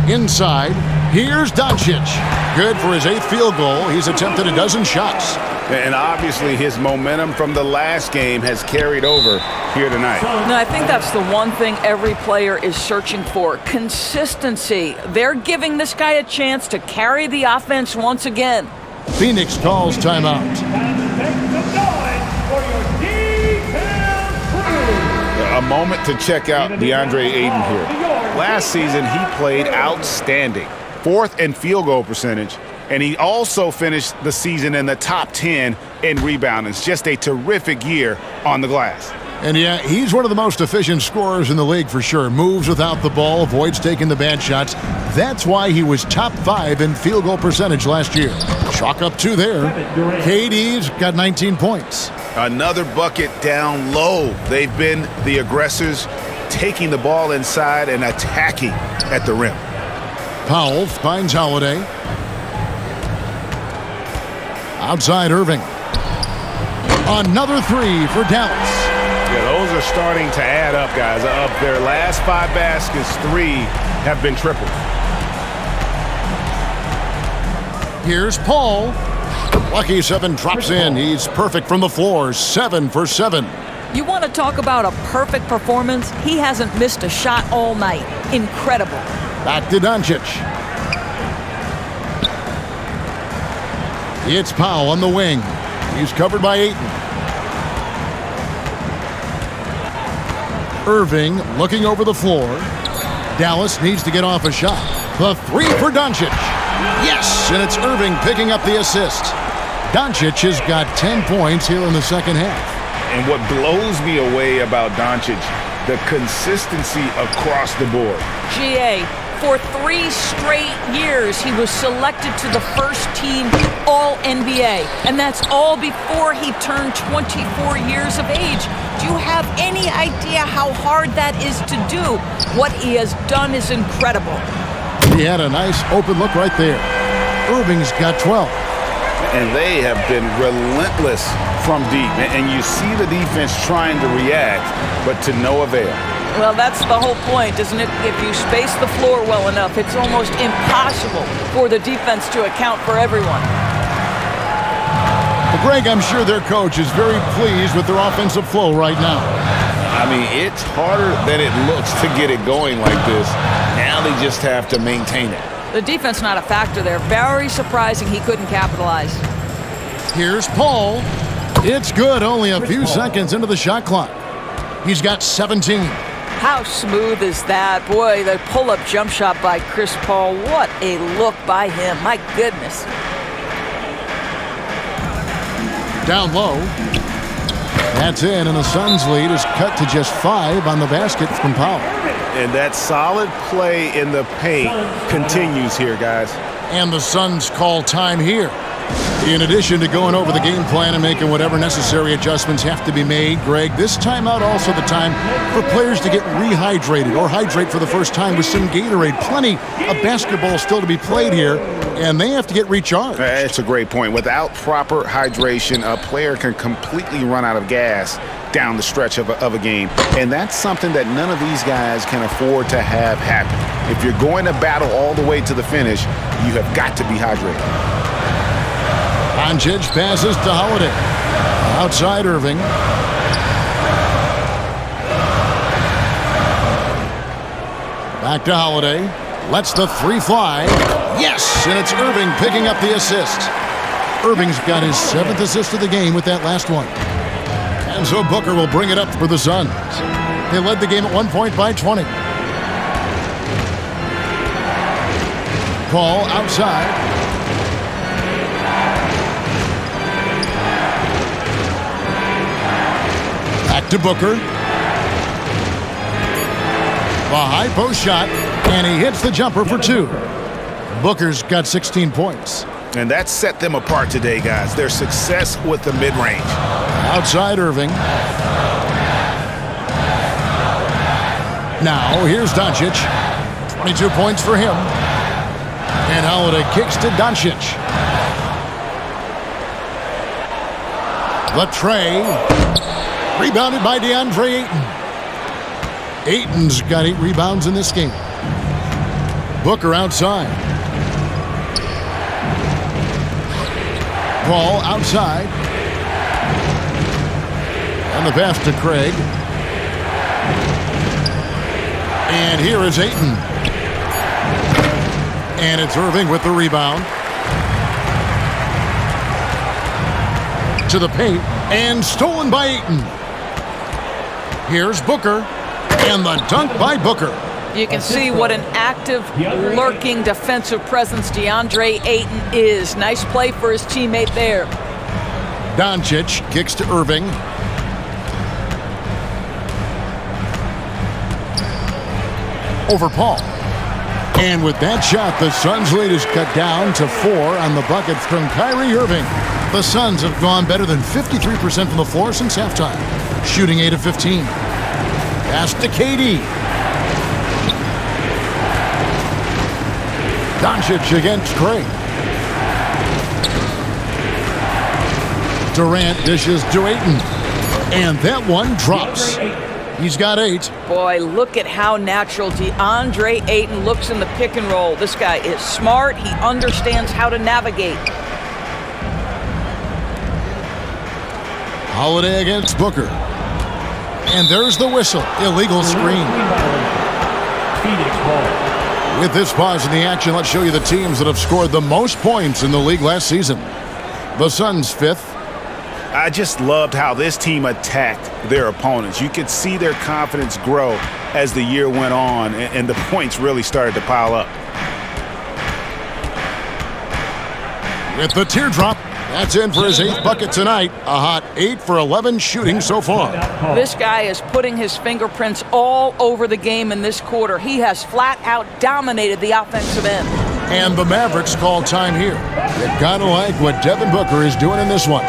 Inside, here's Doncic. Good for his 8th field goal. He's attempted a dozen shots. And obviously his momentum from the last game has carried over here tonight. No, I think that's the one thing every player is searching for. Consistency. They're giving this guy a chance to carry the offense once again. Phoenix calls timeout. A moment to check out DeAndre Ayton here. Last season, he played outstanding. 4th in field goal percentage. And he also finished the season in the top 10 in rebounding. It's just a terrific year on the glass. And yeah, he's one of the most efficient scorers in the league for sure. Moves without the ball, avoids taking the bad shots. That's why he was top 5 in field goal percentage last year. Chalk up 2 there. KD's got 19 points. Another bucket down low. They've been the aggressors, taking the ball inside and attacking at the rim. Powell finds Holiday. Outside Irving. Another 3 for Dallas. Yeah, those are starting to add up, guys. Of their last 5 baskets, 3 have been tripled. Here's Paul. Lucky 7 drops in. He's perfect from the floor. 7 for 7. You want to talk about a perfect performance? He hasn't missed a shot all night. Incredible. Back to Doncic. It's Powell on the wing. He's covered by Ayton. Irving looking over the floor. Dallas needs to get off a shot. The three for Doncic. Yes, and it's Irving picking up the assist. Doncic has got 10 points here in the second half. And what blows me away about Doncic, the consistency across the board. GA, for 3 straight years, he was selected to the first team All-NBA, and that's all before he turned 24 years of age. Do you have any idea how hard that is to do? What he has done is incredible. He had a nice open look right there. Irving's got 12. And they have been relentless from deep. And you see the defense trying to react, but to no avail. Well, that's the whole point, isn't it? If you space the floor well enough, it's almost impossible for the defense to account for everyone. Well, Greg, I'm sure their coach is very pleased with their offensive flow right now. I mean, it's harder than it looks to get it going like this. Now they just have to maintain it. The defense not a factor there. Very surprising he couldn't capitalize. Here's Paul. It's good, only a few seconds into the shot clock. He's got 17. How smooth is that? Boy, the pull-up jump shot by Chris Paul. What a look by him. My goodness. Down low. That's in, and the Suns' lead is cut to just 5 on the basket from Powell. And that solid play in the paint continues here, guys. And the Suns call time here. In addition to going over the game plan and making whatever necessary adjustments have to be made, Greg, this timeout also the time for players to get rehydrated or hydrate for the first time with some Gatorade. Plenty of basketball still to be played here, and they have to get recharged. That's a great point. Without proper hydration, a player can completely run out of gas down the stretch of a game. And that's something that none of these guys can afford to have happen. If you're going to battle all the way to the finish, you have got to be hydrated. Doncic passes to Holiday. Outside Irving. Back to Holiday. Lets the three fly. Yes, and it's Irving picking up the assist. Irving's got his 7th assist of the game with that last one. And so Booker will bring it up for the Suns. They led the game at 1 point by 20. Paul outside. Back to Booker. A high post shot, and he hits the jumper for 2. Booker's got 16 points. And that set them apart today, guys. Their success with the mid-range. Outside Irving. Now here's Doncic. 22 points for him. And Holiday kicks to Doncic. The tray. Rebounded by DeAndre Ayton. Ayton's got 8 rebounds in this game. Booker outside. Paul outside. And the pass to Craig. And here is Ayton. And it's Irving with the rebound. To the paint. And stolen by Ayton. Here's Booker. And the dunk by Booker. You can see what an active, lurking defensive presence DeAndre Ayton is. Nice play for his teammate there. Doncic kicks to Irving. Over Paul. And with that shot, the Suns' lead is cut down to 4 on the bucket from Kyrie Irving. The Suns have gone better than 53% from the floor since halftime, shooting 8 of 15. Pass to KD. Doncic against Craig. Durant dishes to Ayton. And that one drops. He's got 8. Boy, look at how natural DeAndre Ayton looks in the pick and roll. This guy is smart. He understands how to navigate. Holiday against Booker. And there's the whistle. Illegal screen. With this pause in the action, let's show you the teams that have scored the most points in the league last season. The Suns 5th. I just loved how this team attacked their opponents. You could see their confidence grow as the year went on, and the points really started to pile up. With the teardrop, that's in for his 8th bucket tonight. A hot 8 for 11 shooting so far. This guy is putting his fingerprints all over the game in this quarter. He has flat out dominated the offensive end. And the Mavericks call time here. You gotta like what Devin Booker is doing in this one.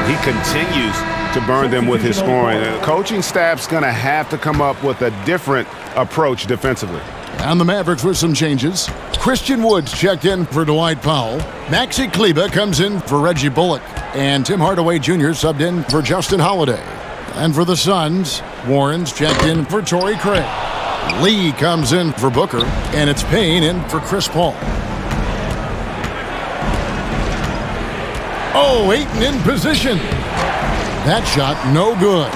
He continues to burn them with his scoring. The coaching staff's going to have to come up with a different approach defensively. And the Mavericks with some changes. Christian Woods checked in for Dwight Powell. Maxi Kleber comes in for Reggie Bullock. And Tim Hardaway Jr. subbed in for Justin Holiday. And for the Suns, Warren's checked in for Torrey Craig. Lee comes in for Booker. And it's Payne in for Chris Paul. Oh, Ayton in position. That shot, no good.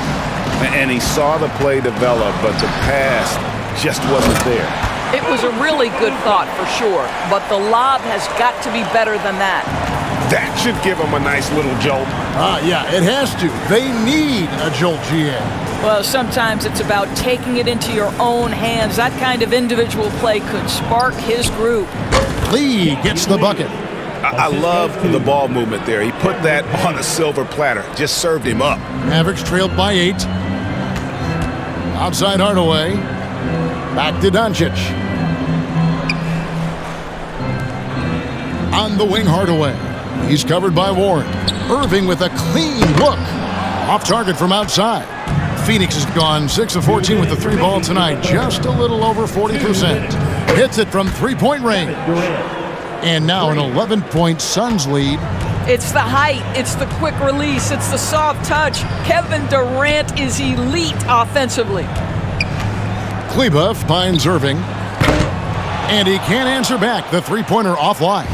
And he saw the play develop, but the pass just wasn't there. It was a really good thought for sure, but the lob has got to be better than that. That should give him a nice little jolt. Yeah, it has to. They need a jolt, GA. Well, sometimes it's about taking it into your own hands. That kind of individual play could spark his group. Lee gets the bucket. I love the ball movement there. He put that on a silver platter. Just served him up. Mavericks trailed by 8. Outside Hardaway. Back to Doncic. On the wing, Hardaway. He's covered by Warren. Irving with a clean look. Off target from outside. Phoenix has gone 6 of 14 with the 3 ball tonight. Just a little over 40%. Hits it from 3-point range. And now an 11-point Suns lead. It's the height, it's the quick release, it's the soft touch. Kevin Durant is elite offensively. Kleber finds Irving. And he can't answer back. The 3-pointer offline.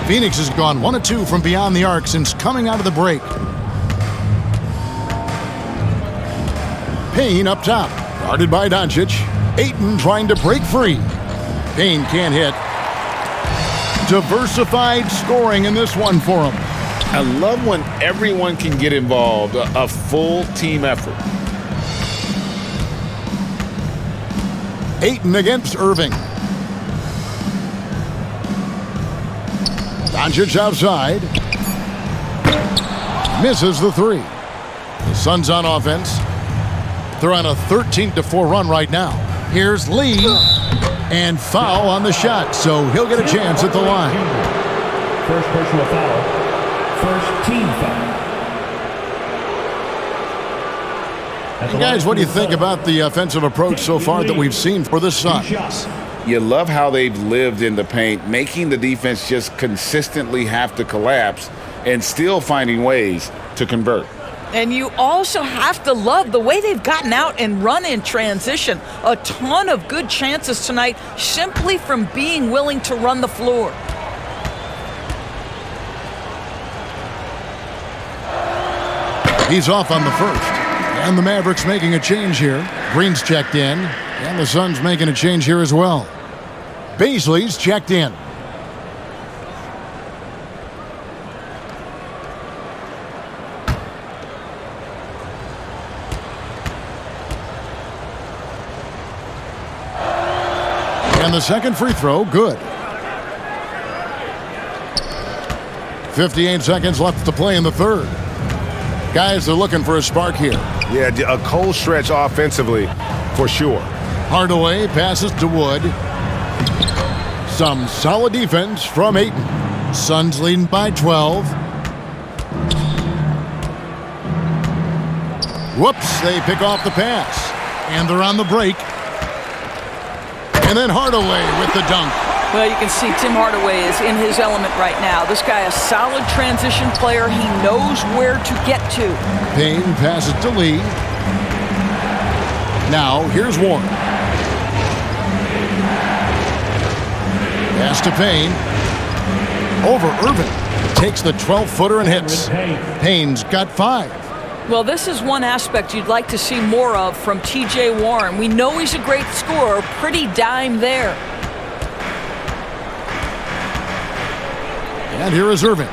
Phoenix has gone 1 of 2 from beyond the arc since coming out of the break. Payne up top. Guarded by Doncic. Ayton trying to break free. Payne can't hit. Diversified scoring in this one for him. I love when everyone can get involved, a full team effort. Ayton against Irving. Doncic outside. Misses the 3. The Suns on offense. They're on a 13-4 run right now. Here's Lee. And foul on the shot, so he'll get a chance at the line. First personal foul. First team foul. And guys, what do you think about the offensive approach so far that we've seen for the Suns? You love how they've lived in the paint, making the defense just consistently have to collapse and still finding ways to convert. And you also have to love the way they've gotten out and run in transition. A ton of good chances tonight simply from being willing to run the floor. He's off on the first. And the Mavericks making a change here. Green's checked in. And the Suns making a change here as well. Baisley's checked in. And the second free throw, good. 58 seconds left to play in the third. Guys, they're looking for a spark here. Yeah, a cold stretch offensively, for sure. Hardaway passes to Wood. Some solid defense from Ayton. Suns leading by 12. Whoops, they pick off the pass. And they're on the break. And then Hardaway with the dunk. Well, you can see Tim Hardaway is in his element right now. This guy, a solid transition player. He knows where to get to. Payne passes to Lee. Now, here's Warren. Pass to Payne. Over Irving. Takes the 12-footer and hits. Payne's got 5. Well, this is one aspect you'd like to see more of from T.J. Warren. We know he's a great scorer. Pretty dime there. And here is Irving.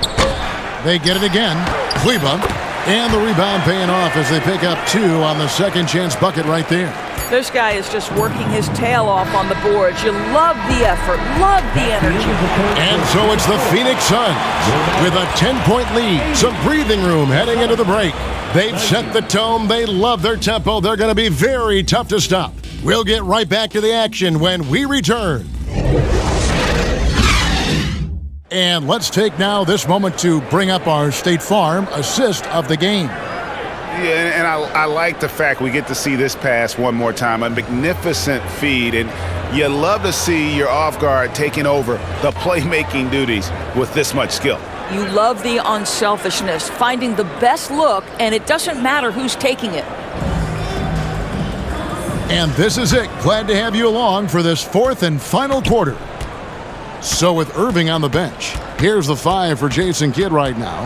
They get it again. Kleber. And the rebound paying off as they pick up 2 on the second chance bucket right there. This guy is just working his tail off on the boards. You love the effort, love the energy. And so it's the Phoenix Suns with a 10-point lead. Some breathing room heading into the break. They've set the tone. They love their tempo. They're going to be very tough to stop. We'll get right back to the action when we return. And let's take now this moment to bring up our State Farm assist of the game. Yeah, and I like the fact we get to see this pass one more time. A magnificent feed, and you love to see your off guard taking over the playmaking duties with this much skill. You love the unselfishness, finding the best look, and it doesn't matter who's taking it. And this is it. Glad to have you along for this 4th and final quarter. So with Irving on the bench, here's the 5 for Jason Kidd right now.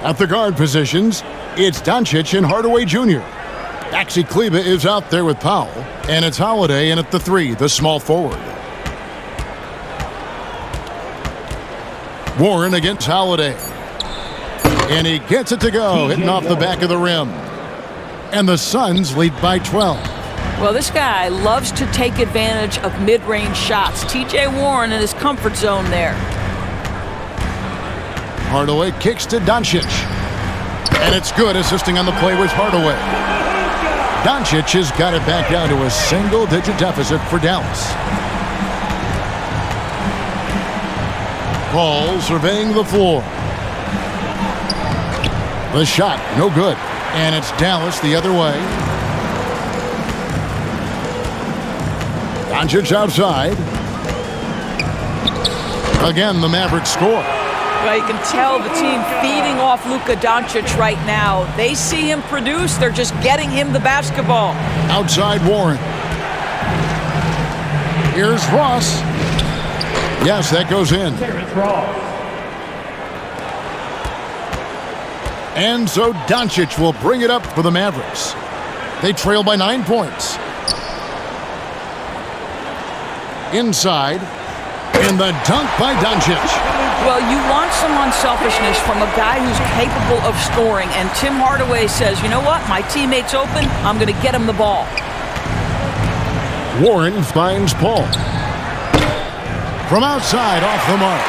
At the guard positions, it's Doncic and Hardaway Jr. Maxi Kleber is out there with Powell, and it's Holiday in at the 3, the small forward. Warren against Holiday. And he gets it to go, hitting off the back of the rim. And the Suns lead by 12. Well, this guy loves to take advantage of mid-range shots. T.J. Warren in his comfort zone there. Hardaway kicks to Doncic. And it's good, assisting on the play with Hardaway. Doncic has got it back down to a single-digit deficit for Dallas. Paul surveying the floor. The shot, no good. And it's Dallas the other way. Doncic outside. Again, the Mavericks score. Well, you can tell the team feeding off Luka Doncic right now. They see him produce. They're just getting him the basketball. Outside Warren. Here's Ross. Yes, that goes in. And so Doncic will bring it up for the Mavericks. They trail by 9 points. Inside, and the dunk by Doncic. Well, you want some unselfishness from a guy who's capable of scoring, and Tim Hardaway says, you know what, my teammate's open, I'm going to get him the ball. Warren finds Paul. From outside, off the mark.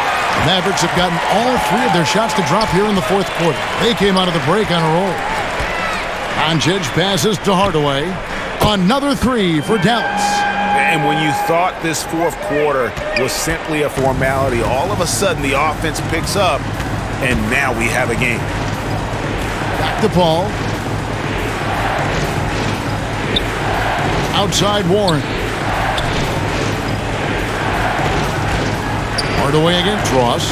Mavericks have gotten all 3 of their shots to drop here in the 4th quarter. They came out of the break on a roll. Doncic passes to Hardaway. Another 3 for Dallas. And when you thought this 4th quarter was simply a formality, all of a sudden the offense picks up, and now we have a game. Back to Paul. Outside Warren. Hardaway against Ross.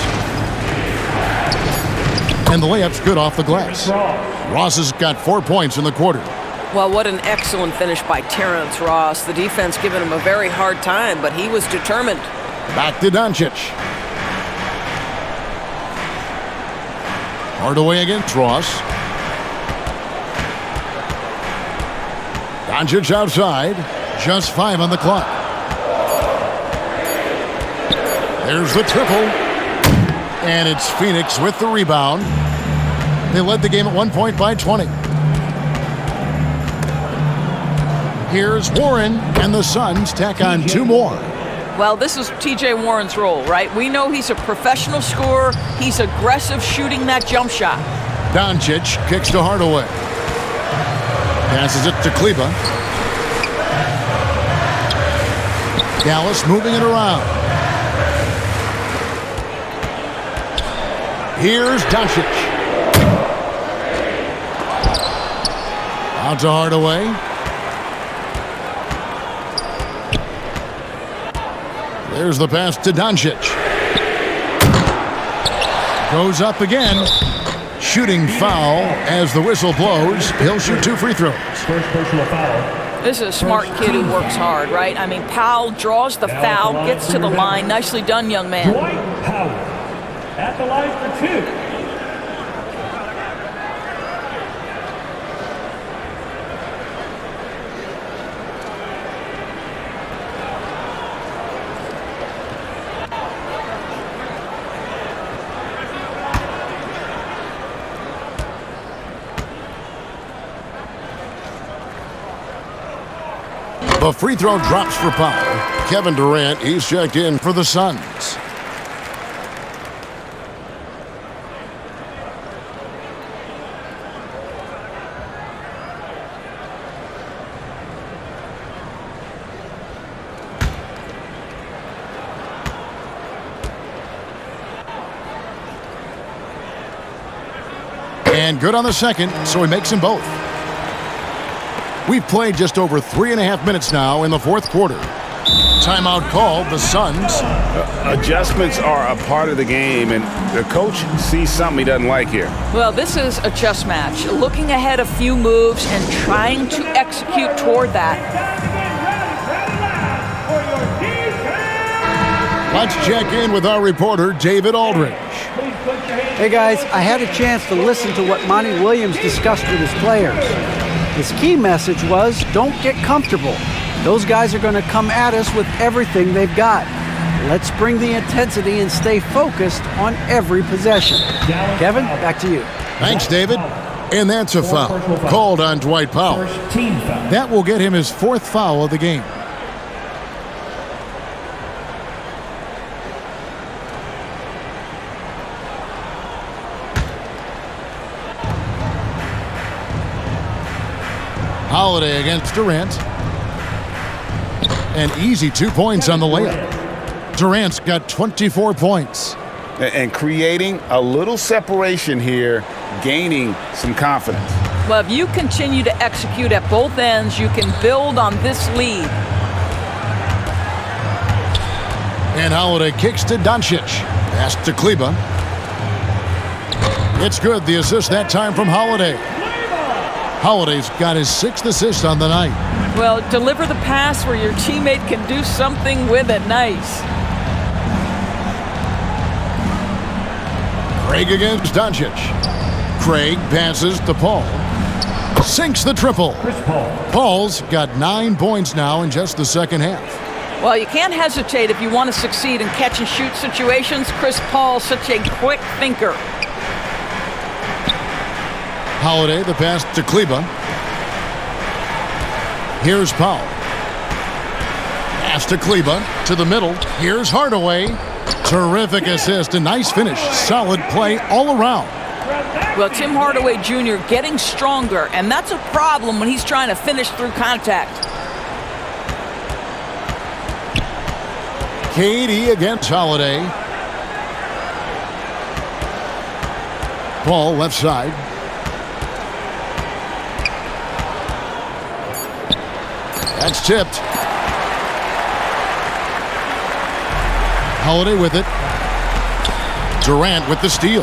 And the layup's good off the glass. Ross has got 4 points in the quarter. Well, what an excellent finish by Terrence Ross. The defense giving him a very hard time, but he was determined. Back to Doncic. Hardaway against Ross. Doncic outside. Just 5 on the clock. There's the triple. And it's Phoenix with the rebound. They led the game at 1 point by 20. Here's Warren, and the Suns tack on 2 more. Well, this is T.J. Warren's role, right? We know he's a professional scorer. He's aggressive shooting that jump shot. Doncic kicks to Hardaway. Passes it to Kleber. Dallas moving it around. Here's Doncic. Out to Hardaway. There's the pass to Doncic. Goes up again. Shooting foul as the whistle blows. He'll shoot 2 free throws. First personal foul. This is a smart kid who works hard, right? I mean, Powell draws the foul, gets to the line. Nicely done, young man. Dwight Powell at the line for 2. The free throw drops for Powell. Kevin Durant, he's checked in for the Suns. And good on the second, so he makes them both. We've played just over 3.5 minutes now in the fourth quarter. Timeout called, the Suns. Adjustments are a part of the game, and the coach sees something he doesn't like here. Well, this is a chess match. Looking ahead a few moves and trying to execute toward that. Let's check in with our reporter, David Aldridge. Hey guys, I had a chance to listen to what Monty Williams discussed with his players. His key message was, don't get comfortable. Those guys are going to come at us with everything they've got. Let's bring the intensity and stay focused on every possession. Kevin, back to you. Thanks, David. And that's a foul called on Dwight Powell. That will get him his 4th foul of the game. Holiday against Durant. An easy 2 points on the layup. Durant's got 24 points. And creating a little separation here, gaining some confidence. Well, if you continue to execute at both ends, you can build on this lead. And Holiday kicks to Doncic. Pass to Kleba. It's good, the assist that time from Holiday. Holiday's got his 6th assist on the night. Well, deliver the pass where your teammate can do something with it. Nice. Craig against Doncic. Craig passes to Paul. Sinks the triple. Paul's got 9 points now in just the second half. Well, you can't hesitate if you want to succeed in catch-and-shoot situations. Chris Paul's such a quick thinker. Holiday, the pass to Kleba. Here's Powell. Pass to Kleba, to the middle. Here's Hardaway. Terrific assist, a nice finish. Solid play all around. Well, Tim Hardaway Jr. getting stronger, and that's a problem when he's trying to finish through contact. KD against Holiday. Paul left side. That's tipped. Holiday with it. Durant with the steal.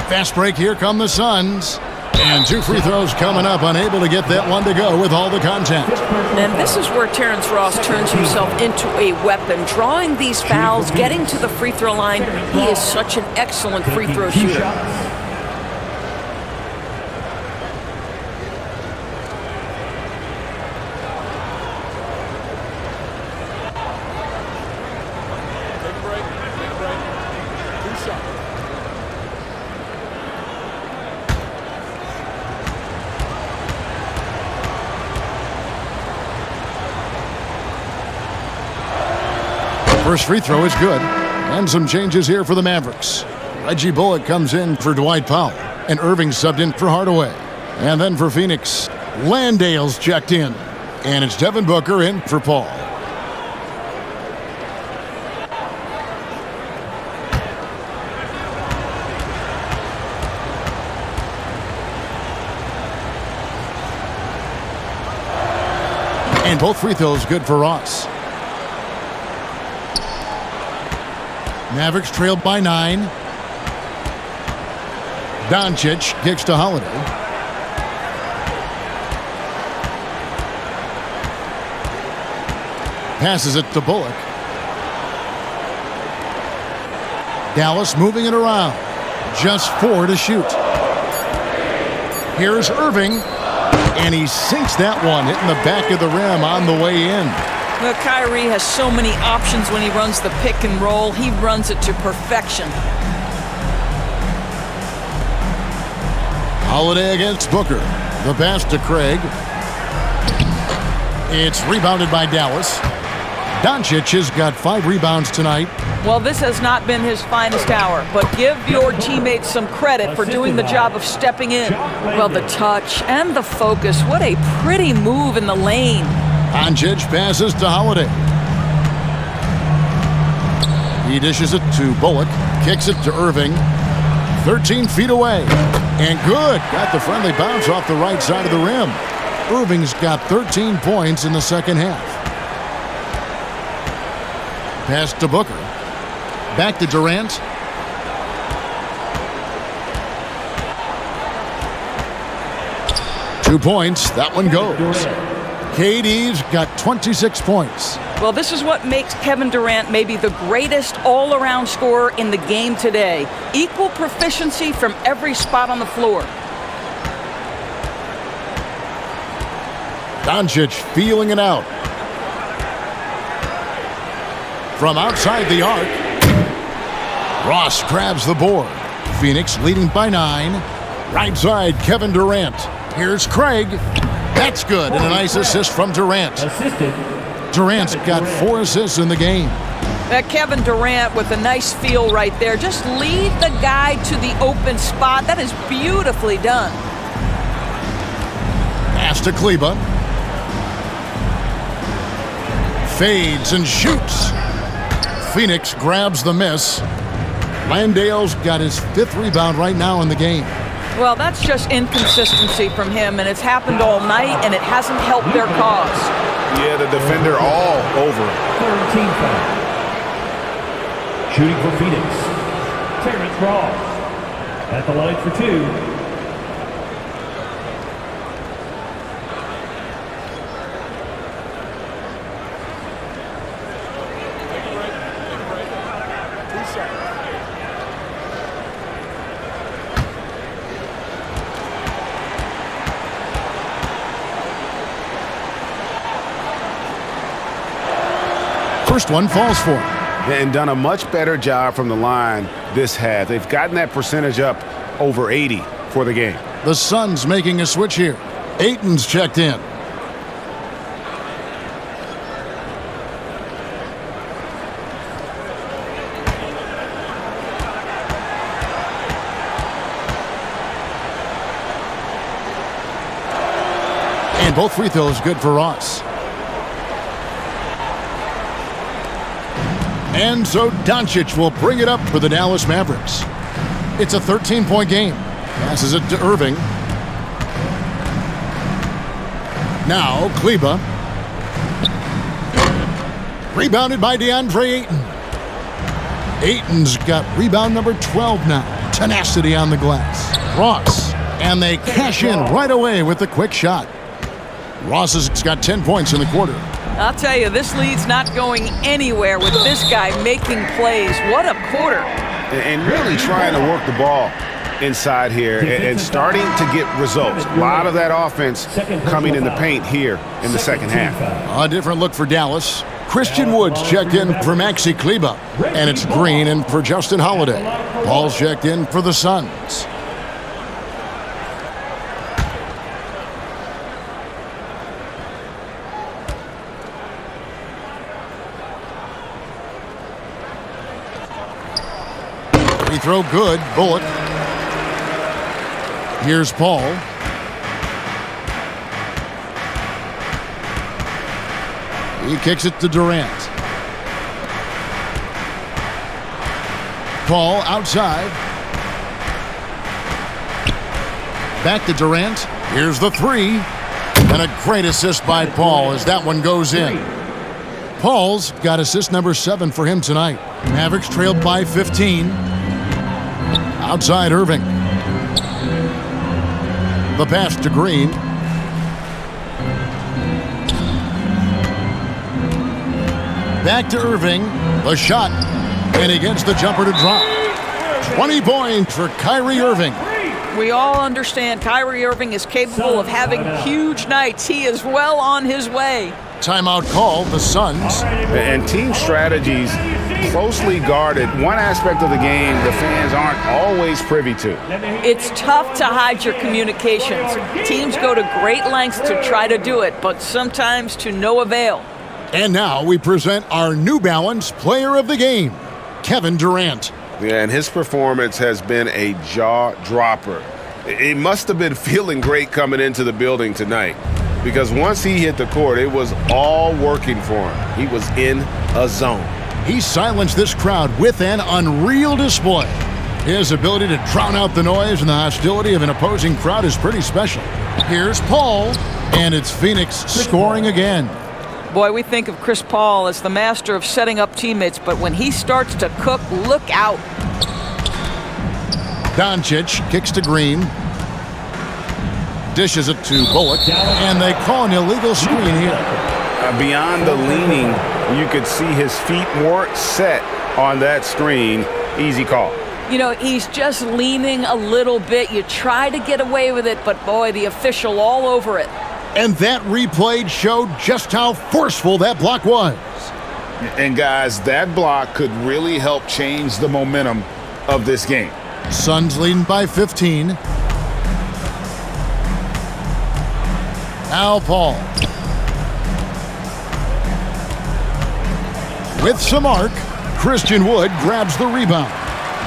Fast break, here come the Suns. And 2 free throws coming up, unable to get that one to go with all the contact. And this is where Terrence Ross turns himself into a weapon, drawing these fouls, getting to the free throw line. He is such an excellent free throw shooter. First free throw is good. And some changes here for the Mavericks. Reggie Bullock comes in for Dwight Powell. And Irving subbed in for Hardaway. And then for Phoenix, Landale's checked in. And it's Devin Booker in for Paul. And both free throws good for Ross. Mavericks trailed by 9. Doncic kicks to Holiday. Passes it to Bullock. Dallas moving it around. Just 4 to shoot. Here's Irving. And he sinks that one, hitting the back of the rim on the way in. Well, Kyrie has so many options when he runs the pick and roll. He runs it to perfection. Holiday against Booker. The pass to Craig. It's rebounded by Dallas. Doncic has got 5 rebounds tonight. Well, this has not been his finest hour, but give your teammates some credit for doing the job of stepping in. Well, the touch and the focus, what a pretty move in the lane. Doncic passes to Holiday. He dishes it to Bullock, kicks it to Irving. 13 feet away, and good. Got the friendly bounce off the right side of the rim. Irving's got 13 points in the second half. Pass to Booker. Back to Durant. Two points. That one goes. KD's got 26 points. Well, this is what makes Kevin Durant maybe the greatest all-around scorer in the game today. Equal proficiency from every spot on the floor. Doncic feeling it out. From outside the arc, Ross grabs the board. Phoenix leading by 9. Right side, Kevin Durant. Here's Craig. That's good, and a nice assist from Durant. Durant's got 4 assists in the game. That Kevin Durant with a nice feel right there. Just lead the guy to the open spot. That is beautifully done. Pass to Kleba. Fades and shoots. Phoenix grabs the miss. Landale's got his 5th rebound right now in the game. Well, that's just inconsistency from him, and it's happened all night, and it hasn't helped their cause. Yeah, the defender all over it. Third team foul. Shooting for Phoenix, Terrence Ross. At the line for 2. First one falls for him. And done a much better job from the line this half. They've gotten that percentage up over 80 for the game. The Suns making a switch here. Ayton's checked in. And both free throws good for Ross. And so Doncic will bring it up for the Dallas Mavericks. It's a 13-point game. Passes it to Irving. Now Kleba. Rebounded by DeAndre Ayton. Ayton's got rebound number 12 now. Tenacity on the glass. Ross. And they cash in right away with the quick shot. Ross has got 10 points in the quarter. I'll tell you, this lead's not going anywhere with this guy making plays. What a quarter. And really trying to work the ball inside here and starting to get results. A lot of that offense coming in the paint here in the second half. A different look for Dallas. Christian Woods checked in for Maxi Kleba. And it's Green in for Justin Holiday. Paul's checked in for the Suns. Free throw good. Bullock. Here's Paul. He kicks it to Durant. Paul outside. Back to Durant. Here's the 3. And a great assist by Paul as that one goes in. Paul's got assist number 7 for him tonight. Mavericks trailed by 15. Outside Irving. The pass to Green. Back to Irving. The shot. And he gets the jumper to drop. 20 points for Kyrie Irving. We all understand Kyrie Irving is capable of having huge nights. He is well on his way. Timeout call, the Suns. And team strategies closely guarded, one aspect of the game the fans aren't always privy to. It's tough to hide your communications. Teams go to great lengths to try to do it, but sometimes to no avail. And now we present our New Balance Player of the Game, Kevin Durant. Yeah, and his performance has been a jaw-dropper. He must have been feeling great coming into the building tonight, because once he hit the court, it was all working for him. He was in a zone. He silenced this crowd with an unreal display. His ability to drown out the noise and the hostility of an opposing crowd is pretty special. Here's Paul, and it's Phoenix scoring again. Boy, we think of Chris Paul as the master of setting up teammates, but when he starts to cook, look out. Doncic kicks to Green. Dishes it to Bullock, and they call an illegal screen here. Beyond the leaning, you could see his feet weren't set on that screen. Easy call. You know, he's just leaning a little bit. You try to get away with it, but boy, the official all over it. And that replay showed just how forceful that block was. And guys, that block could really help change the momentum of this game. Suns leading by 15. Now Paul. With some arc, Christian Wood grabs the rebound.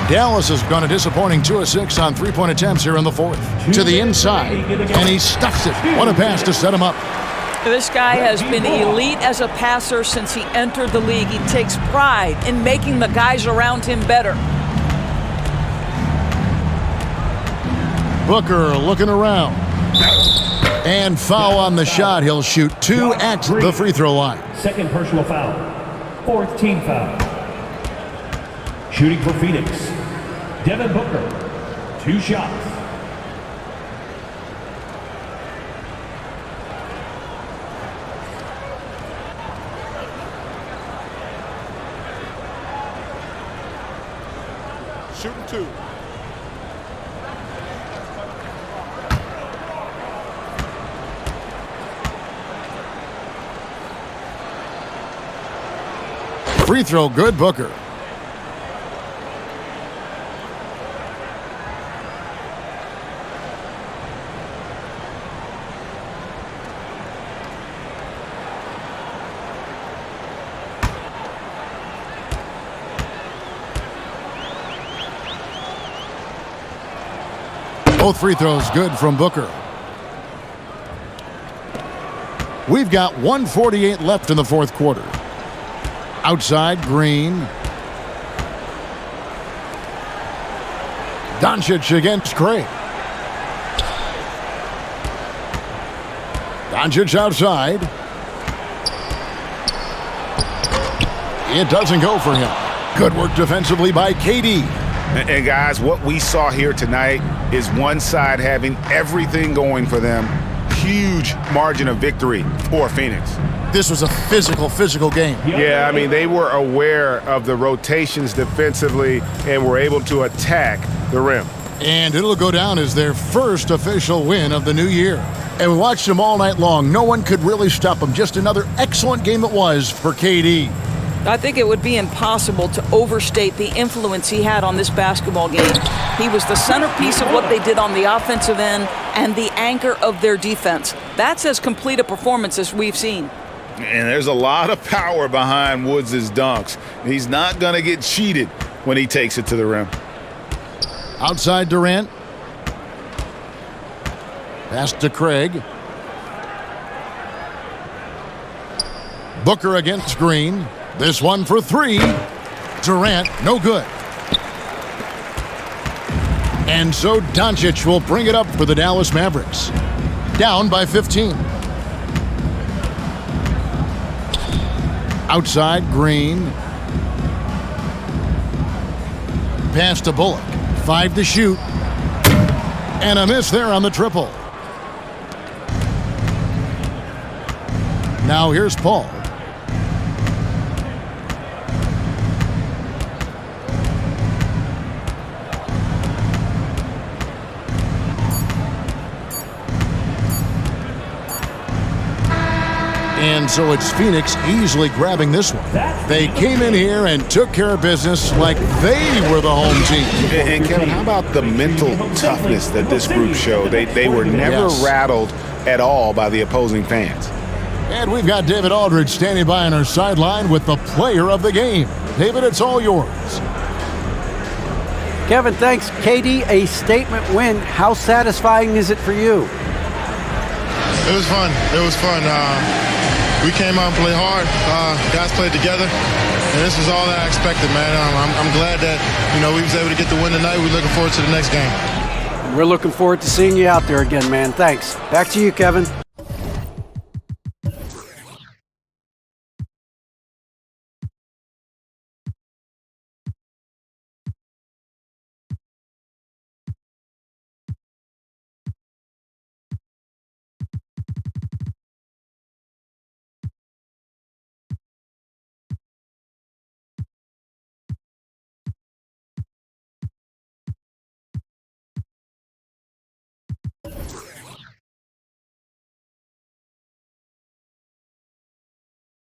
Dallas has gone a disappointing 2 of 6 on three-point attempts here in the fourth. To the inside, and he stuffs it. What a pass to set him up. This guy has been elite as a passer since he entered the league. He takes pride in making the guys around him better. Booker looking around. And foul on the shot. He'll shoot 2 at the free throw line. Second personal foul. Fourth team foul. Shooting for Phoenix, Devin Booker, 2 shots. Shooting 2. Free throw good, Booker. Both free throws good from Booker. We've got 1:48 left in the fourth quarter. Outside, Green. Doncic against Craig. Doncic outside. It doesn't go for him. Good work defensively by KD. And guys, what we saw here tonight is one side having everything going for them. Huge margin of victory for Phoenix. This was a physical game. Yeah, I mean, they were aware of the rotations defensively and were able to attack the rim. And it'll go down as their first official win of the new year. And we watched them all night long. No one could really stop them. Just another excellent game it was for KD. I think it would be impossible to overstate the influence he had on this basketball game. He was the centerpiece of what they did on the offensive end and the anchor of their defense. That's as complete a performance as we've seen. And there's a lot of power behind Woods' dunks. He's not going to get cheated when he takes it to the rim. Outside Durant. Pass to Craig. Booker against Green. This one for 3. Durant, no good. And so Doncic will bring it up for the Dallas Mavericks. Down by 15. Outside, Green. Pass to Bullock. 5 to shoot. And a miss there on the triple. Now here's Paul. And And so it's Phoenix easily grabbing this one. They came in here and took care of business like they were the home team. And Kevin, how about the mental toughness that this group showed? They were never rattled at all by the opposing fans. And we've got David Aldridge standing by on our sideline with the player of the game. David, it's all yours. Kevin, thanks. KD, a statement win. How satisfying is it for you? It was fun. It was fun. We came out and played hard. Guys played together, and this was all that I expected, man. I'm glad that we was able to get the win tonight. We're looking forward to the next game. We're looking forward to seeing you out there again, man. Thanks. Back to you, Kevin.